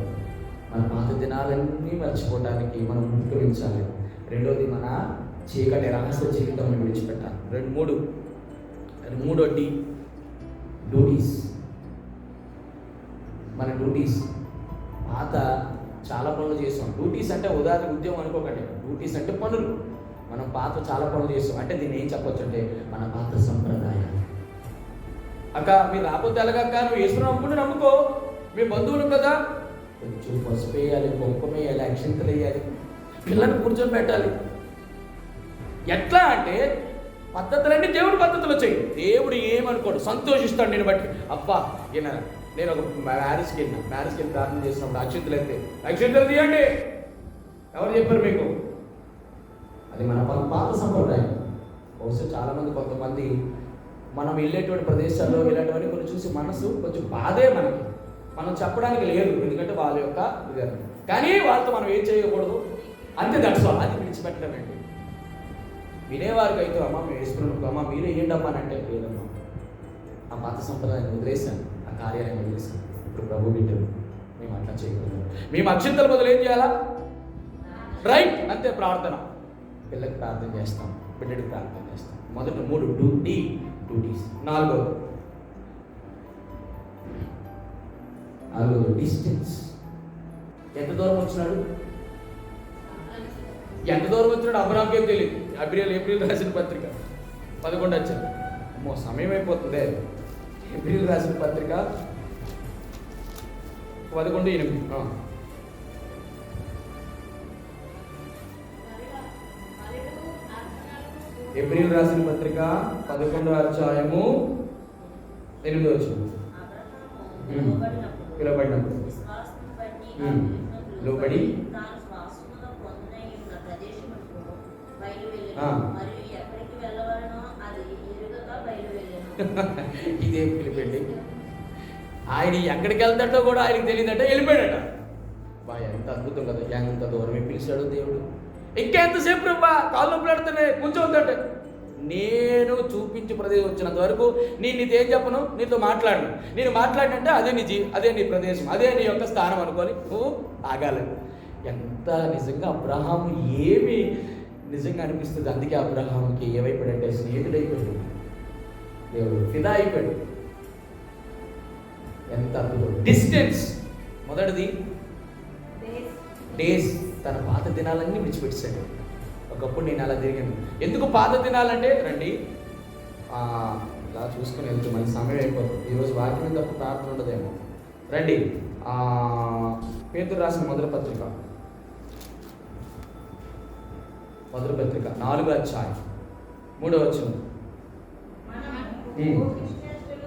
మన పాత దినాలన్నీ మర్చిపోవడానికి మనం ఉపయోగించాలి. రెండోది, మన చీకటి రహస్య జీవితం విడిచిపెట్టాలి. మూడోది డ్యూటీస్. మన డ్యూటీస్ పాత చాలా పనులు చేస్తాం. డ్యూటీస్ అంటే ఉదాహరణ ఉద్యోగం అనుకోకండి, డ్యూటీస్ అంటే పనులు. మనం పాత చాలా పనులు చేస్తాం. అంటే దీన్ని ఏం చెప్పొచ్చు అంటే మన పాత సంప్రదాయం. అక్క మీరు రాకపోతే ఎలాగక్క, నువ్వు వేసుకుని నమ్ముకుంటే నమ్ముకో, మీ బంధువులు కదా, కొంచెం పసుపు వేయాలి, కుంకుమ వేయాలి, అక్షింతలు వేయాలి, పిల్లల్ని కూర్చొని పెట్టాలి. ఎట్లా అంటే పద్ధతులన్నీ దేవుడి పద్ధతులు వచ్చాయి. దేవుడు ఏమనుకోడు, సంతోషిస్తాడు నేను బట్టి. అబ్బా నేను ఒక మ్యారేజ్కి వెళ్ళి ప్రార్థన చేసినప్పుడు అక్షింతలు తీయండి, ఎవరు చెప్పారు మీకు? అది మన పాత సంప్రదాయం. బహుశా చాలామంది, కొంతమంది మనం వెళ్ళేటువంటి ప్రదేశాల్లో ఇలాంటివన్నీ కొన్ని చూసి మనసు కొంచెం బాధే మనకి. మనం చెప్పడానికి లేదు, ఎందుకంటే వాళ్ళ యొక్క విధానం. కానీ వాళ్ళతో మనం ఏం చేయకూడదు, అంతే. That's all. అది విడిచిపెట్టడం ఏంటి? వినేవారికి అయితే అమ్మ మేము వేసుకున్నాం, అమ్మ మీరు వేయండి అమ్మా అని అంటే లేదమ్మా, ఆ పాత సంప్రదాయాన్ని వదిలేశాను, ఆ కార్యాలయం వదిలేశాను. ఇప్పుడు ప్రభు బిడ్డలు మేము అట్లా చేయకూడదు. మేము అక్షింతల బదులు ఏం చేయాలా? రైట్, అంతే. ప్రార్థన, పిల్లకి ప్రార్థన చేస్తాం, బిడ్డడికి ప్రార్థన చేస్తాం. మొదట 3 డ్యూటీస్. నాలుగోది డిస్టెన్స్. ఎంత దూరం వచ్చినాడు అబ్రహాంకేం తెలియదు. ఏప్రిల్ రాసిన పత్రిక 11 వచ్చారు. అమ్మో సమయం అయిపోతుంది. ఏప్రిల్ రాసిన పత్రిక 11:8. ఏప్రిల్ రాసిన పత్రిక 11వ అధ్యాయము 8వ వచనం. పిలువబడినప్పుడు లోబడి ఇదేం పిలిపండి, ఆయన ఎక్కడికి వెళ్తాడో కూడా ఆయనకి తెలియదట, వెళ్ళిపోయాడట. బా ఎంత అద్భుతం కదా, ఎంత దూరమే పిలిచాడు దేవుడు. ఇంకా ఎంతసేపు రబ్బా, కాళ్ళు నొప్పులాడుతానే కూర్చోవద్దంటే, నేను చూపించి ప్రదేశం వచ్చినంత వరకు నీతో ఏం చెప్పను, నీతో మాట్లాడను. నేను మాట్లాడినంటే అదే నీ ప్రదేశం, అదే నీ యొక్క స్థానం అనుకొని నువ్వు ఆగాలి. ఎంత నిజంగా అబ్రహాము ఏమి నిజంగా అనిపిస్తుంది. అందుకే అబ్రహాముకి ఏమైపోయాడంటే స్నేహితుడైపోయాడు, దేవుడు ఫిదా అయిపోయాడు. ఎంత అద్భుతం. డిస్టెన్స్. మొదటిది డేస్, తన పాత దినాలన్నీ విడిచిపెట్టాడు. ఒకప్పుడు నేను అలా తిరిగాను. ఎందుకు పాత దినాలంటే రండి ఇలా చూసుకుని వెళ్తూ మన సమయం అయిపోతుంది. ఈరోజు వాక్యం తప్ప ప్రార్థన ఉండదేమో. రండి పేతురు రాసిన మొదటి పత్రిక 4వ అధ్యాయం 3వ వచనం.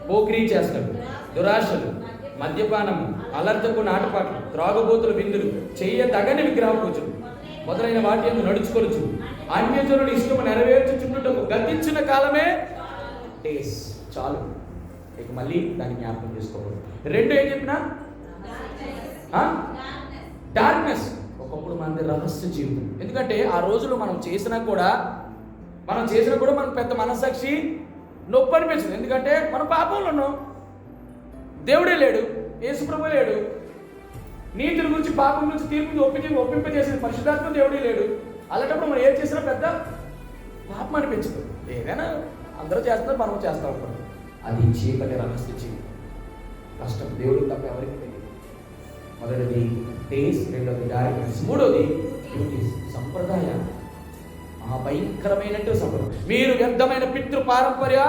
పోకిరీ చేస్తాడు, దురాశలు, మద్యపానము, అలర్తకు నాటపాట్లు, త్రాగుబోతుల విందులు, చెయ్యదగని విగ్రహ పూజలు మొదలైన వాటి యందు నడుచుకొనుచు అన్యజనుల ఇష్టము నెరవేర్చుచుండుటకు గతించిన కాలమే డేస్. చాలు, ఇక మళ్ళీ దాన్ని జ్ఞాపకం చేసుకోకూడదు. రెండు ఏం చెప్పినా డార్క్నెస్. ఒకప్పుడు మనది రహస్య జీవితం. ఎందుకంటే ఆ రోజుల్లో మనం చేసినా కూడా మనకు పెద్ద మనస్సాక్షి నొప్పి అనిపించింది. ఎందుకంటే మనం పాపంలో ఉన్నాం, దేవుడే లేడు, యేసుప్రభు లేడు, నీతిని గురించి పాపం గురించి తీర్పు ఒప్పింపజేసిన పరిశుద్ధాత్మ దేవుడే లేడు. అలాంటప్పుడు మనం ఏం చేసినా పెద్ద పాపం అనిపించదు. ఏదైనా అందరూ చేస్తున్నారు, మనం చేస్తాం అనుకోండి. అది చీకటి రహస్య జీవితం, కష్టం, దేవుడికి తప్ప ఎవరికి తెలియదు. మొదటిది డేస్, రెండోది డార్క్నెస్, మూడోది డ్యూటీస్, సంప్రదాయం. భయంకరమైనట్టు సంప్రదాయం. మీరు వ్యర్థమైన పితృ పారంపర్య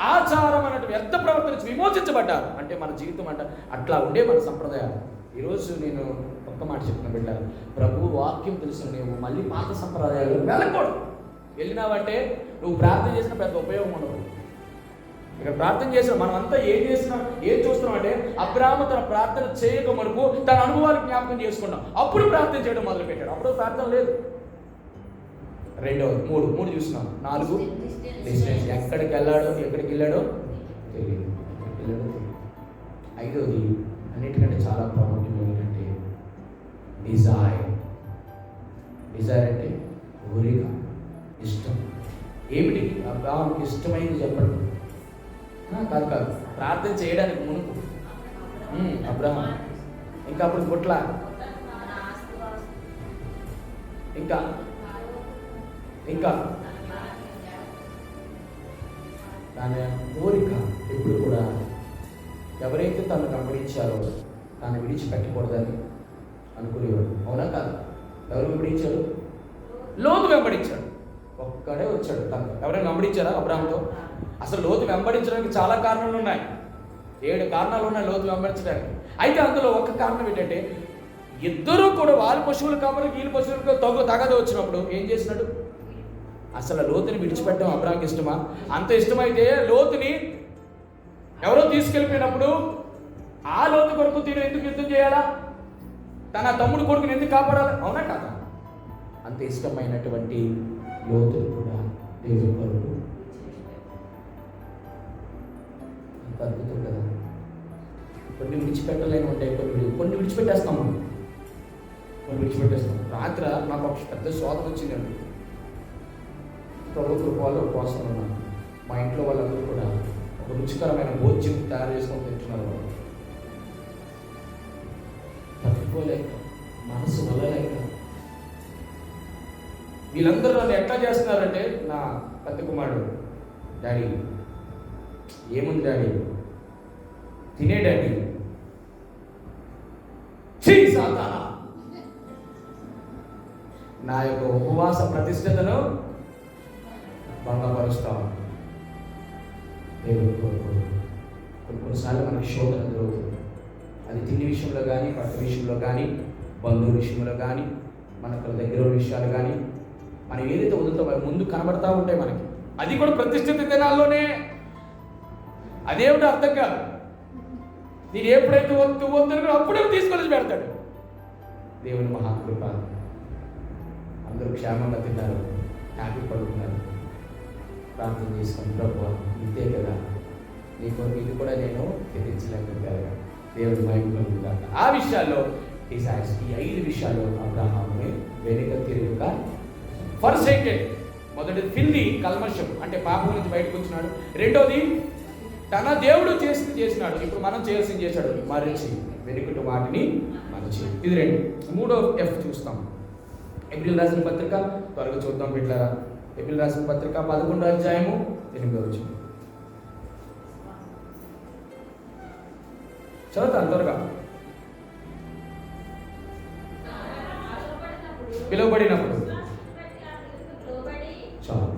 ఆచారం అన్నట్టు వ్యర్థ ప్రవర్తన నుంచి విమోచించబడ్డారు. అంటే మన జీవితం అంట అట్లా ఉండే మన సంప్రదాయాలు. ఈరోజు నేను ఒక్క మాట చెప్తున్నా బిడ్డ, ప్రభు వాక్యం తెలుసు, నువ్వు మళ్ళీ పాత సంప్రదాయాలు వెళ్ళకూడదు. వెళ్ళినావంటే నువ్వు ప్రార్థన చేసిన పెద్ద ఉపయోగం ఉండదు. ఇక్కడ ప్రార్థన చేసిన మనం అంతా ఏం చూస్తున్నాం అంటే అబ్రాహాము తన ప్రార్థన చేయక మనకు తన అనుభవాలు జ్ఞాపకం చేసుకున్నాం, అప్పుడు ప్రార్థన చేయడం మొదలు పెట్టాడు. అప్పుడు ప్రార్థన లేదు. రెండవది మూడు చూస్తున్నాం. 4 డిస్టెన్స్, ఎక్కడికి వెళ్ళాడో తెలియదు. 5వది అన్నిటికంటే చాలా ప్రాముఖ్యం ఏంటంటే డిజైర్ అంటే కోరిక, ఇష్టం. ఏమిటి అబ్రాహాముకి ఇష్టమైంది చెప్పండి. కాదు, ప్రార్థన చేయడానికి మునుపు అబ్రాహాం ఇంకా అప్పుడు పుట్ల ఇంకా దాని కోరిక ఎప్పుడు కూడా ఎవరైతే తను వెంబడించారో తాను విడిచిపెట్టకూడదని అనుకునేవాడు. అవునా కాదు? ఎవరు వెంబడించారు? లోతు వెంబడించాడు. ఒక్కడే వచ్చాడు. తను ఎవరైనా వెంబడించారా అబ్రాహాంతో? అసలు లోతు వెంబడించడానికి చాలా కారణాలు ఉన్నాయి. 7 కారణాలు ఉన్నాయి లోతు వెంబడించడానికి. అయితే అందులో ఒక కారణం ఏంటంటే ఇద్దరూ కూడా వాళ్ళ పశువులు కాబట్టి వీళ్ళ పశువులకు తగద వచ్చినప్పుడు ఏం చేసినాడు? అసలు లోతుని విడిచిపెట్టడం అబ్రాహాంకి ఇష్టమా? అంత ఇష్టమైతే లోతుని ఎవరో తీసుకెళ్ళిపోయినప్పుడు ఆ లోతు కొరకు తిను ఎందుకు యుద్ధం చేయాలా? తన తమ్ముడు కొడుకుని ఎందుకు కాపాడాలి? అవునా కాదా? అంత ఇష్టమైనటువంటి లోతుని కూడా దేవుని కొరకు అద్భుతం కదా. కొన్ని విడిచిపెట్టలేని ఉంటాయి, కొన్ని విడిచిపెట్టేస్తాం. రాత్రి నాకు ఒక పెద్ద శోధన వచ్చిందండి. ప్రభు కృపలో ఉపవాసం ఉన్నాను. మా ఇంట్లో వాళ్ళందరూ కూడా ఒక రుచికరమైన భోజ్యం తయారు చేసుకొని తింటున్నారు. తట్టుకోలేక, మనసు వల్లలేక వీళ్ళందరూ నన్ను ఎట్లా చేస్తున్నారంటే, నా పెద్ద కుమారుడు, డాడీ ఏముంది డాడీ, తినే డాడీ, సాతానా నా యొక్క ఉపవాస ప్రతిష్టతను భంగపరుస్తాం. దేవుడు కొన్నిసార్లు మనకి శోధన జరుగుతుంది. అది తిండి విషయంలో కానీ, పట్ట విషయంలో కానీ, బంధువుల విషయంలో కానీ, మనకు దగ్గర విషయాలు కానీ, మనం ఏదైతే వదులుతామో ముందు కనబడతా ఉంటాయి మనకి. అది కూడా ప్రతిష్ఠిత దినాల్లోనే. అదేమిటో అర్థం కాదు. నేను ఎప్పుడైతే వద్దు అప్పుడే తీసుకొని పెడతాడు. దేవుని మహాకృప. అందరూ క్షేమంగా తిన్నారు, హ్యాపీ పడుతున్నారు. ప్రార్థన చేసుకుని ప్రభు ఇంతే కదా, నీ కొరకు ఇది కూడా నేను తెచ్చించలేకపోయాను. దేవుడి మహిమ. ఆ విషయాల్లో ఈ 5 విషయాల్లో అబ్రాహాముని వెనుక తిరుగుక ఫర్సైటెడ్. మొదటిది ఫిల్ది, కల్మషం, అంటే పాపం నుంచి బయటకు వచ్చినాడు. రెండోది తన దేవుడు చేసినాడు, ఇప్పుడు మనం చేయాల్సింది చేశాడు, మరచి వెనుకటి వాటిని మరచి. ఇది 2. 3వ F చూస్తాం. ఏప్రిల్ రాసిన పత్రిక త్వరగా చూద్దాం బిడ్డలారా. ఏప్రిల్ రాసిన పత్రిక 11వ అధ్యాయము 8వ వచనం. చదువుతాను త్వరగా. పిలువబడినప్పుడు చాలు.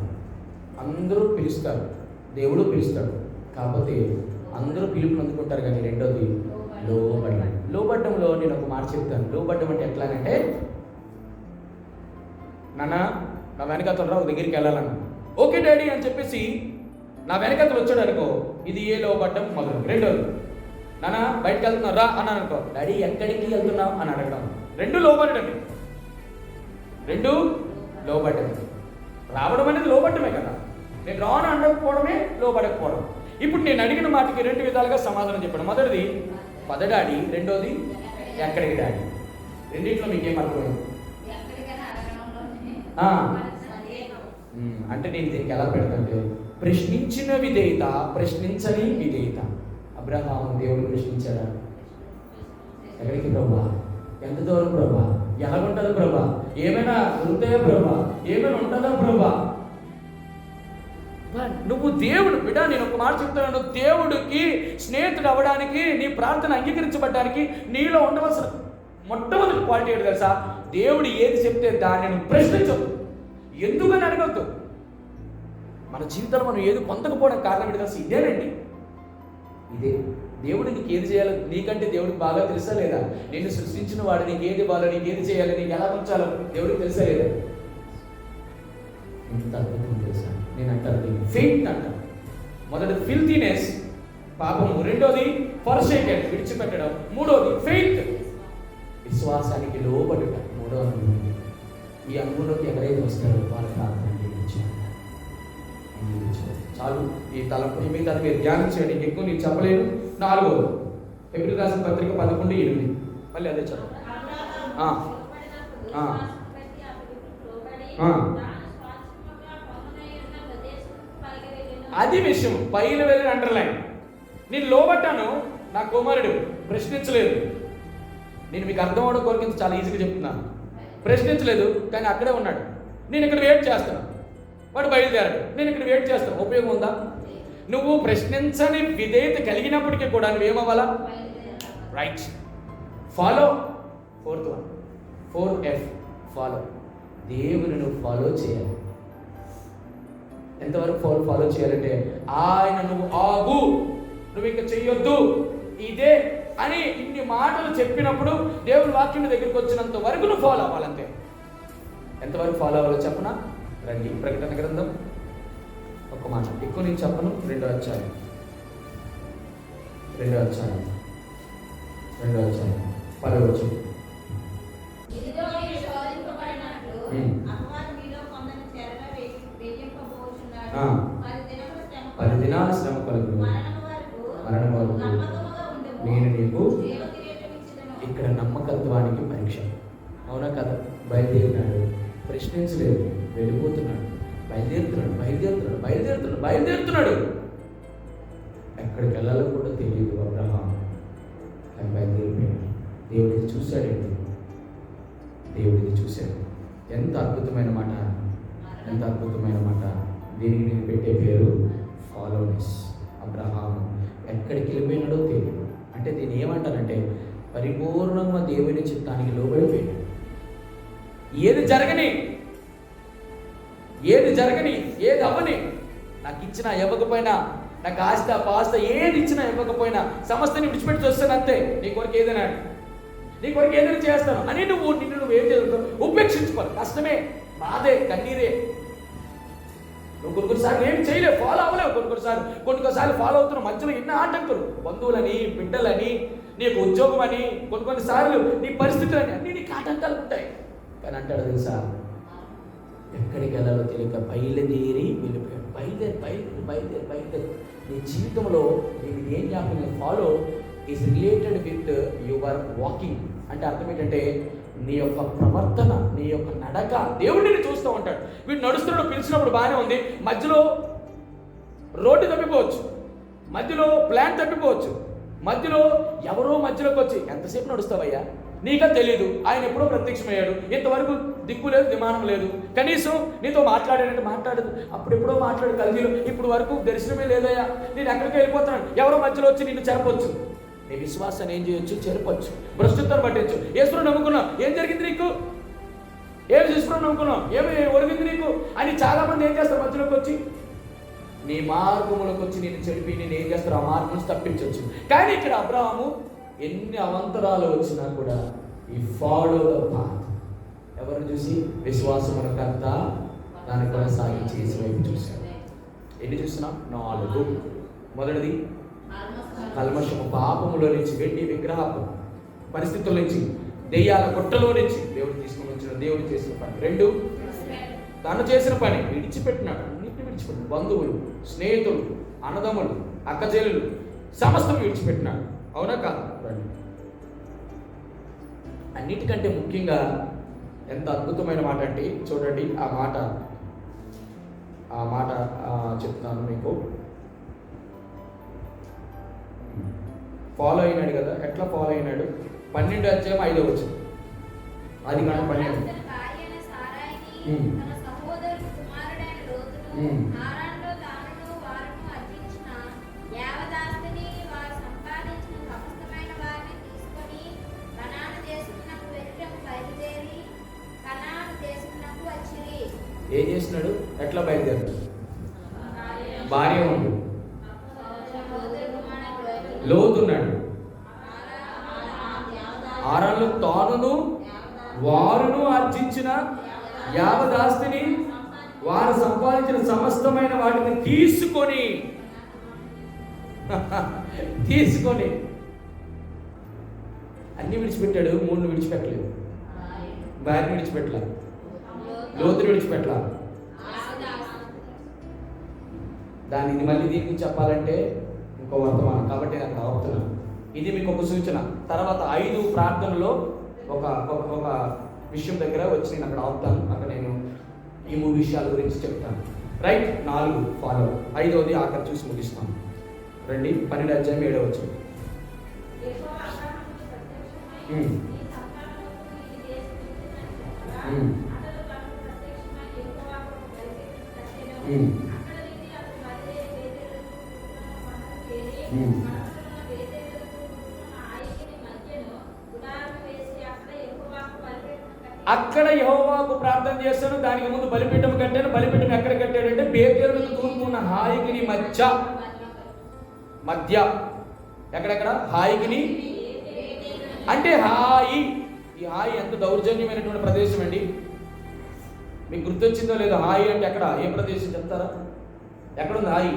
అందరూ పిలుస్తారు, దేవుడు పిలుస్తాడు. కాకపోతే అందరూ పిలుపుని అందుకుంటారు. కానీ రెండోది లోబడడం. లోబడ్డంలో నేను ఒక మాట చెప్తాను. లోబడ్డం అంటే ఎట్లాగంటే, నాన్న నా వెనకతలు రా దగ్గరికి వెళ్ళాలన్న, ఓకే డాడీ అని చెప్పేసి నా వెనకతలు వచ్చాడు అనుకో, ఇది ఏ లోబడ్డం మొదలు. రెండోది, నాన్న బయటకు వెళ్తున్నా రా అన్నాను అనుకో, డాడీ ఎక్కడికి వెళ్తున్నావు అని అడగడం. రెండు లోబడటమే. రెండు లోబడ్డమే. రావడం అనేది లోబడ్డమే కదా. నేను రాను అనకపోవడమే లోబడకపోవడం. ఇప్పుడు నేను అడిగిన మాటకి రెండు విధాలుగా సమాధానం చెప్పాను. మొదటిది పద డాడీ, రెండోది ఎక్కడికి డాడీ. రెండింటిలో మీకేం అర్థమైంది? అంటే నేను దీనికి ఎలా పెడతాంటే, ప్రశ్నించిన విధేయత, ప్రశ్నించని విధేయత. అబ్రహాము దేవుడు ప్రశ్నించాడా? ఎక్కడికి ప్రభా? ఎంత దూరం ప్రభా? ఎలాగుంటుందా ప్రభా? ఏమైనా దొరుకుతాయా ప్రభా? ఏమైనా ఉంటుందా ప్రభా? నువ్వు దేవుడు బిడ్డ, నేను ఒక మాట చెప్తున్నాను. దేవుడికి స్నేహితుడు అవ్వడానికి, నీ ప్రార్థన అంగీకరించబడడానికి నీలో ఉండవలసిన మొట్టమొదటి క్వాలిటీ ఏంటి తెలుసా? దేవుడు ఏది చెప్తే దాన్ని నువ్వు ప్రశ్నించవు. ఎందుకని అడగద్దు. మన జీవితంలో మనం ఏది పొందకపోవడానికి కారణం ఏంటి తెలుసా? ఇదేనండి. ఇదే దేవుడు నీకు ఏది చేయాలో నీకంటే దేవుడికి బాగా తెలుసా లేదా? నిన్ను సృష్టించిన వాడు నీకు ఏది ఇవ్వాలో, నీకు ఏది చేయాలో, నీకు ఎలా ఉంచాలో దేవుడికి తెలుసా లేదా? ఇంత అద్భుతం తెలుసా? నేను అంటాను ఫెయిత్ అంటాను. మొదటిది ఫిల్తీనెస్, పాపము. రెండోది ఫర్సేకెన్, విడిచిపెట్టడం. మూడోది ఫెయిత్, విశ్వాసానికి లోబడుట. మూడో అనుభవం. ఈ అనుభవంలోకి ఎవరైతే వస్తారో వాళ్ళ ప్రార్థన చాలు. ఈ తలంపు మీ తల మీరు ధ్యానం చేయండి. ఎక్కువ నేను చెప్పలేను. నాలుగోది హెబ్రీ రాసిన పత్రిక 11:8. మళ్ళీ అదే చదువు. అది విషయం. పైన వెళ్ళి అండర్లైన్. నేను లోబట్టాను, నా కుమారుడు ప్రశ్నించలేదు. నేను మీకు అర్థం అవడం కోరిక చాలా ఈజీగా చెప్తున్నాను. ప్రశ్నించలేదు, కానీ అక్కడే ఉన్నాడు. నేను ఇక్కడ వెయిట్ చేస్తున్నాను. వాడు బయలుదేరాడు, నేను ఇక్కడ వెయిట్ చేస్తాను. ఉపయోగం ఉందా? నువ్వు ప్రశ్నించని విధేయత కలిగినప్పటికీ కూడా నువ్వేమవ్వాలా? Right. Follow. Fourth one, 4F, follow. దేవుని నువ్వు ఫాలో చేయాలి. ఎంతవరకు ఫాలో చేయాలంటే, ఆయన నువ్వు ఆగు, నువ్వు ఇంకా చెయ్యొద్దు, ఇదే అని ఇన్ని మాటలు చెప్పినప్పుడు దేవుని వాక్యం దగ్గరికి వచ్చినంత వరకు నువ్వు ఫాలో అవ్వాలంతే. ఎంతవరకు ఫాలో అవ్వాలో చెప్పనా? రండి, ప్రకటన గ్రంథం ఒక మాట ఎక్కువ నేను చెప్పను. 2వ అధ్యాయం 10వ వచనం. పది దినాల శ్రమ కలుగు, మరణం వరకు నేను నీకు. ఇక్కడ నమ్మకత్వానికి పరీక్ష. అవునా కదా? బయలుదేరినాడు, ప్రశ్నించలేదు, వెళ్ళిపోతున్నాడు. బయలుదేరుతున్నాడు. ఎక్కడికి వెళ్ళాలో కూడా తెలియదు అబ్రహాం, కానీ బయలుదేరిపోయాడు. దేవుడిది చూశాడండి. దేవుడిది చూశాడు. ఎంత అద్భుతమైన మాట, ఎంత అద్భుతమైన మాట. దీనికి నేను పెట్టే పేరు ఫాలోనెస్. అబ్రహాం ఎక్కడికి వెళ్ళిపోయినాడో తెలియదు. అంటే దీన్ని ఏమంటారంటే, పరిపూర్ణంగా దేవుని చిత్తానికి లోబడిపోయాడు. ఏది జరగని, ఏది అవ్వని, నాకు ఇచ్చినా ఇవ్వకపోయినా, నాకు ఆస్త పాస్త ఏది ఇచ్చినా ఇవ్వకపోయినా, సమస్తని విడిచిపెట్టి వస్తాను అంతే. నీ కొరకు ఏదైనా చేస్తాను అని నిన్ను ఏం చేస్తావు? ఉపేక్షించుకోవాలి. కష్టమే, బాధే, కన్నీరే. నువ్వు కొన్నిసార్లు ఏం చేయలేవు, ఫాలో అవ్వలేవు. కొన్నిసార్లు ఫాలో అవుతున్నావు. మధ్యలో ఎన్నో ఆటంకులు, బంధువులని, బిడ్డలని, నీకు ఉద్యోగం అని, కొన్నిసార్లు నీ పరిస్థితులని, అన్నీ నీకు ఆటంకాలు ఉంటాయి. కానీ అంటాడు తెలుసా, ఎక్కడికి వెళ్ళాలో తెలియక బయలుదేరి వెళ్ళిపోయాడు. బయలుదేరి. నీ జీవితంలో నేను ఏం జ్ఞాపకం, follow is related with your walking. అంటే అర్థం ఏంటంటే, నీ యొక్క ప్రవర్తన, నీ యొక్క నడక. దేవుడిని చూస్తూ ఉంటాడు. వీడు నడుస్తున్నాడు, పిలిచినప్పుడు బాగానే ఉంది, మధ్యలో రోడ్డు తప్పిపోవచ్చు, మధ్యలో ప్లాన్ తప్పిపోవచ్చు, మధ్యలో ఎవరో మధ్యలోకి వచ్చి ఎంతసేపు నడుస్తావయ్యా నీకా తెలీదు. ఆయన ఎప్పుడో ప్రత్యక్షమయ్యాడు. ఇంతవరకు దిక్కు లేదు, విమానం లేదు, కనీసం నీతో మాట్లాడాడంటే మాట్లాడదు. అప్పుడెప్పుడో మాట్లాడు కలిగిలో, ఇప్పుడు వరకు దర్శనమే లేదయ్యా, నేను ఎక్కడికి వెళ్ళిపోతున్నాను. ఎవరో మధ్యలో వచ్చి నిన్ను చెరపొచ్చు. నీ విశ్వాసాన్ని ఏం చేయొచ్చు? చెరపొచ్చు, భ్రష్టత్వం పట్టచ్చు. యేసును నమ్ముకున్నావు, ఏం జరిగింది నీకు? ఏం విశ్వాసం నమ్ముకున్నావు, ఏమి ఒరిగింది నీకు అని చాలా మంది ఏం చేస్తారు, మధ్యలోకి వచ్చి నీ మార్గములకు వచ్చి నేను చెడిపి నేను ఏం చేస్తారు, ఆ మార్గం నుంచి తప్పించవచ్చు. కానీ ఇక్కడ అబ్రహాము ఎన్ని అవంతరాలు వచ్చినా కూడా ఈ ఫాలో ద పాత్. ఎవరిని చూసి? విశ్వాసమునకర్త దాన్ని కొనసాగించి వైపు చూశాడు. ఎన్ని చూసినా? 4. మొదటిది కల్మషము, పాపములో నుంచి, వెండి విగ్రహపు పరిస్థితుల నుంచి, దెయ్యాల గుట్టలో నుంచి దేవుడు తీసుకుని వచ్చిన దేవుడు చేసిన పని. 2 తను చేసిన పని విడిచిపెట్టినాడు, అన్నింటినీ విడిచిపెట్టినాడు. బంధువులు, స్నేహితులు, అన్నదమ్ములు, అక్కచెల్లెలు సమస్తం విడిచిపెట్టినాడు. అవునా కాదు? అన్నిటికంటే ముఖ్యంగా ఎంత అద్భుతమైన మాట అంటే చూడండి, ఆ మాట చెప్తాను మీకు. ఫాలో అయినాడు కదా, ఎట్లా ఫాలో అయినాడు? 12 అధ్యాయం 5వ వచనం. అది కాదు 12. ఏం చేసినాడు? ఎట్లా బయలుదేరాడు? భార్య ఉంది, లోతున్నాడు. ఆరాన్లో తానును వారును ఆర్జించిన యావదాస్తిని, వారు సంపాదించిన సమస్తమైన వాటిని తీసుకొని అన్ని విడిచిపెట్టాడు. 3 విడిచిపెట్టలేదు. భార్యను విడిచిపెట్టలే, లోతుని విడిచిపెట్టలా. ఇది మళ్ళీ దీనికి చెప్పాలంటే ఇంకో వర్తమానం, కాబట్టి నేను ఆపుతున్నాను. ఇది మీకు ఒక సూచన. తర్వాత 5 ప్రార్థనలో ఒక విషయం దగ్గర వచ్చి నేను అక్కడ ఆపుతాను. అక్కడ నేను ఈ 3 విషయాల గురించి చెప్తాను. రైట్? 4 ఫాలో. 5వది ఆఖరి చూసి ముగిస్తాను. రండి, 12 అధ్యాయం 7వ వచనం. అక్కడ యెహోవాకు ప్రార్థన చేస్తాను. దానికి ముందు బలిపీఠం కట్టాను. బలిపీఠం ఎక్కడ కట్టాడంటే బేతేలుకు తూర్పు ఉన్న హాయికిని మధ్య ఎక్కడెక్కడ? హాయికిని అంటే హాయి. ఈ హాయి ఎంత దౌర్జన్యమైనటువంటి ప్రదేశం అండి. మీకు గుర్తొచ్చిందో లేదో? హాయి అంటే ఎక్కడ? ఏ ప్రదేశం చెప్తారా? ఎక్కడుంది హాయి?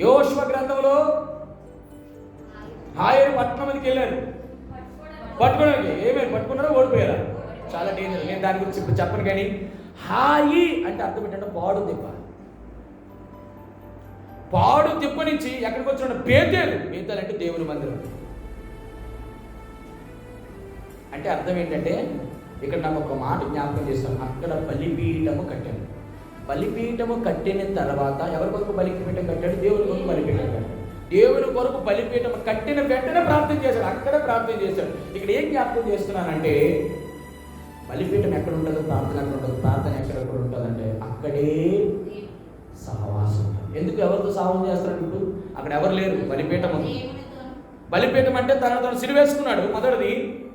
యోషువ గ్రంథంలో హాయి పట్టణం మీదకి వెళ్ళారు పట్టుకోవడానికి. ఏమేమి పట్టుకున్నారో? ఓడిపోయారా? చాలా డేంజర్. నేను దాని గురించి ఇప్పుడు చెప్పను. కానీ హాయి అంటే అర్థం ఏంటంటే పాడు తిప్ప. పాడు తిప్ప నుంచి ఎక్కడికి వచ్చిన బేతేలు అంటే దేవుని మందిరం. అంటే అర్థం ఏంటంటే ఇక్కడ నాకు ఒక మాట జ్ఞాపకం చేస్తాను. అక్కడ బలిపీఠము కట్టాను. బలిపీఠము కట్టిన తర్వాత ఎవరి కొరకు బలిపీఠం కట్టాడు? దేవుని కొరకు బలిపీఠం కట్టాడు. దేవుని కొరకు బలిపీఠం కట్టిన వెంటనే ప్రార్థన చేశాడు. అక్కడే ప్రార్థన చేశాడు. ఇక్కడ ఏం జ్ఞాపకం చేస్తున్నానంటే బలిపీఠం ఎక్కడ ఉంటుందో ప్రార్థన ఎక్కడ ఉంటుంది, ప్రార్థన ఎక్కడెక్కడ ఉంటుందంటే అక్కడే సహవాసం ఉంటుంది. ఎందుకు? ఎవరితో సహవాసం చేస్తాడు? ఇప్పుడు అక్కడ ఎవరు లేరు, బలిపీఠం ఉంది. బలిపీఠం అంటే తనతో సిరివేసుకున్నాడు, మొదటిది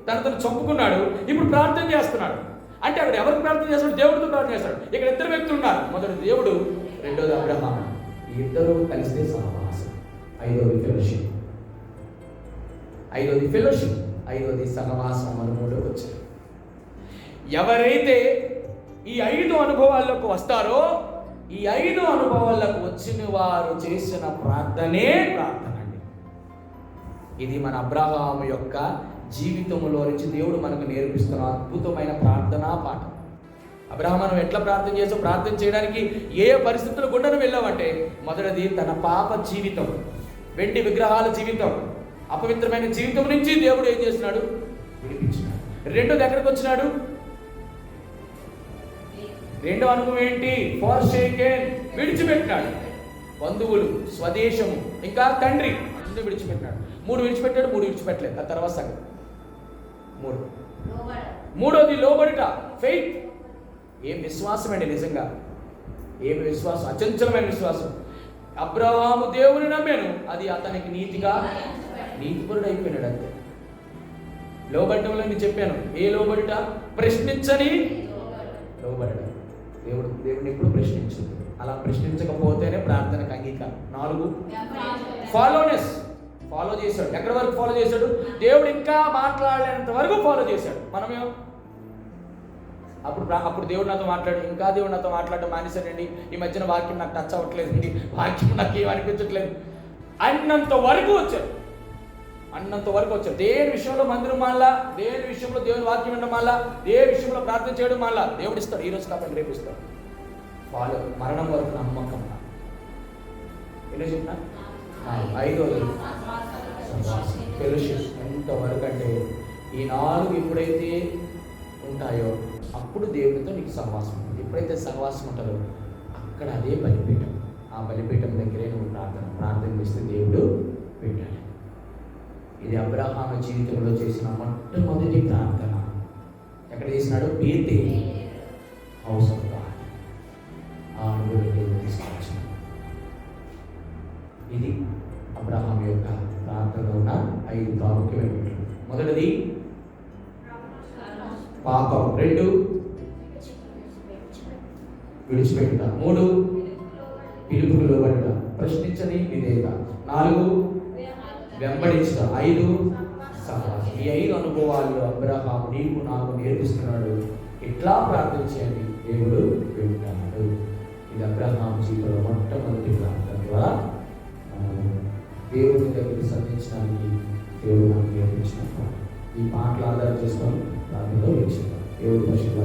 తనతో చంపుకున్నాడు, ఇప్పుడు ప్రార్థన చేస్తున్నాడు. అంటే అక్కడ ఎవరికి ప్రార్థన చేస్తాడు? దేవుడితో ప్రార్థన చేస్తాడు. ఇక్కడ 2 వ్యక్తులు ఉన్నారు. మొదటి దేవుడు, రెండోది అబ్రహాము. ఈ 2 కలిస్తే సహవాసం. 5వది ఫెలోషిప్. 5వది సహవాసం. మన 3వకి వచ్చారు. ఎవరైతే ఈ 5 అనుభవాల్లోకి వస్తారో, ఈ 5 అనుభవాలకు వచ్చిన వారు చేసిన ప్రార్థనే ప్రార్థన అండి. ఇది మన అబ్రహాము యొక్క జీవితంలో నుంచి దేవుడు మనకు నేర్పిస్తున్న అద్భుతమైన ప్రార్థనా పాఠం. అబ్రహాము మనం ఎట్లా ప్రార్థన చేసావు? ప్రార్థన చేయడానికి ఏ పరిస్థితులు గుండెను వెళ్ళామంటే, మొదటిది తన పాప జీవితం, వెండి విగ్రహాల జీవితం, అపవిత్రమైన జీవితం నుంచి దేవుడు ఏం చేస్తున్నాడు? విడిపించినాడు. రెండోది ఎక్కడికి వచ్చినాడు? రెండో అనుభవం ఏంటి? ఫోర్సేకెన్, విడిచిపెట్టినాడు. బంధువులు, స్వదేశము, ఇంకా తండ్రి అన్ని విడిచిపెట్టినాడు. 3 విడిచిపెట్టాడు, 3 విడిచిపెట్టలేదు. ఆ తర్వాత సగం 3. మూడోది లోబడుట, ఫెయిత్. ఏం విశ్వాసం అండి! నిజంగా ఏమి విశ్వాసం! అచంచలమైన విశ్వాసం. అబ్రహాము దేవుని నమ్మాను, అది అతనికి నీతిపరుడు అయిపోయినాడు. అంతే. లోబడటంలో నేను చెప్పాను. ఏ లోబడుట? ప్రశ్నించని లోబడడం. దేవుడిని ఎప్పుడు ప్రశ్నించదు. అలా ప్రశ్నించకపోతేనే ప్రార్థనకు అంగీకారం. 4 ఫాలోనెస్. ఫాలో చేశాడు. ఎక్కడి వరకు ఫాలో చేశాడు? దేవుడు ఇంకా మాట్లాడలేనంత వరకు ఫాలో చేశాడు. మనమేమో అప్పుడు దేవుడు నాతో మాట్లాడు, ఇంకా దేవుడు నాతో మాట్లాడడం మానేశాడండి, ఈ మధ్యన వాక్యం నాకు టచ్ అవ్వట్లేదండి, వాక్యం నాకు ఏం అనిపించట్లేదు అన్నంత వరకు వచ్చాడు. దేని విషయంలో మందిరం మాలా, దేని విషయంలో దేవుని వాక్యం వినడం మాలా, ఏ విషయంలో ప్రార్థన చేయడం మాలా దేవుడు ఇస్తాడు. ఈరోజు కాబట్టి రేపు ఇస్తాడు. ఫాలో. మరణం వరకు నమ్మకం. ఎలా చెప్పిన 5వది ఫెలోషిప్. ఎంతవరకు అంటే ఈ 4 ఎప్పుడైతే ఉంటాయో అప్పుడు దేవుడితో నీకు సహవాసం ఉంటుంది. ఎప్పుడైతే సహవాసం ఉంటుందో అక్కడ అదే బలిపీఠం. ఆ బలిపీఠం దగ్గరే నువ్వు ప్రార్థన చేస్తే దేవుడు పెట్టాడు. ఇది అబ్రహాము జీవితంలో చేసిన మొట్టమొదటి ప్రార్థన. ఎక్కడ చేసినాడు? Bethel, house of God. ఆ అనుభవం తీసుకొచ్చిన ఇది అబ్రహాం యొక్క ప్రార్థనలో ఉన్న 5 ప్రాముఖ్యమైన. మొదటిది పాపం, 2 విడిచిపెట్టుట, 3 పిలుపుకు లోబడుట, ప్రశ్నించని విధేయత, 4 వెంబడించుట, 5 సహవాసం. ఈ 5 అనుభవాలు అబ్రహాం నీకు నాకు నేర్పిస్తున్నాడు. ఇట్లా ప్రార్థన చేయండి, దేవుడు వింటాడు. ఇది అబ్రహాం జీవితంలో మొట్టమొదటి ప్రార్థన ద్వారా దేవుడి దగ్గరికి సంధించడానికి దేవుడు మనకు నేర్పించిన ఈ పాటలు ఆధారం చేసుకొని ప్రార్థనలో వేక్షిద్దాం. దేవుడు పరిశుద్ధ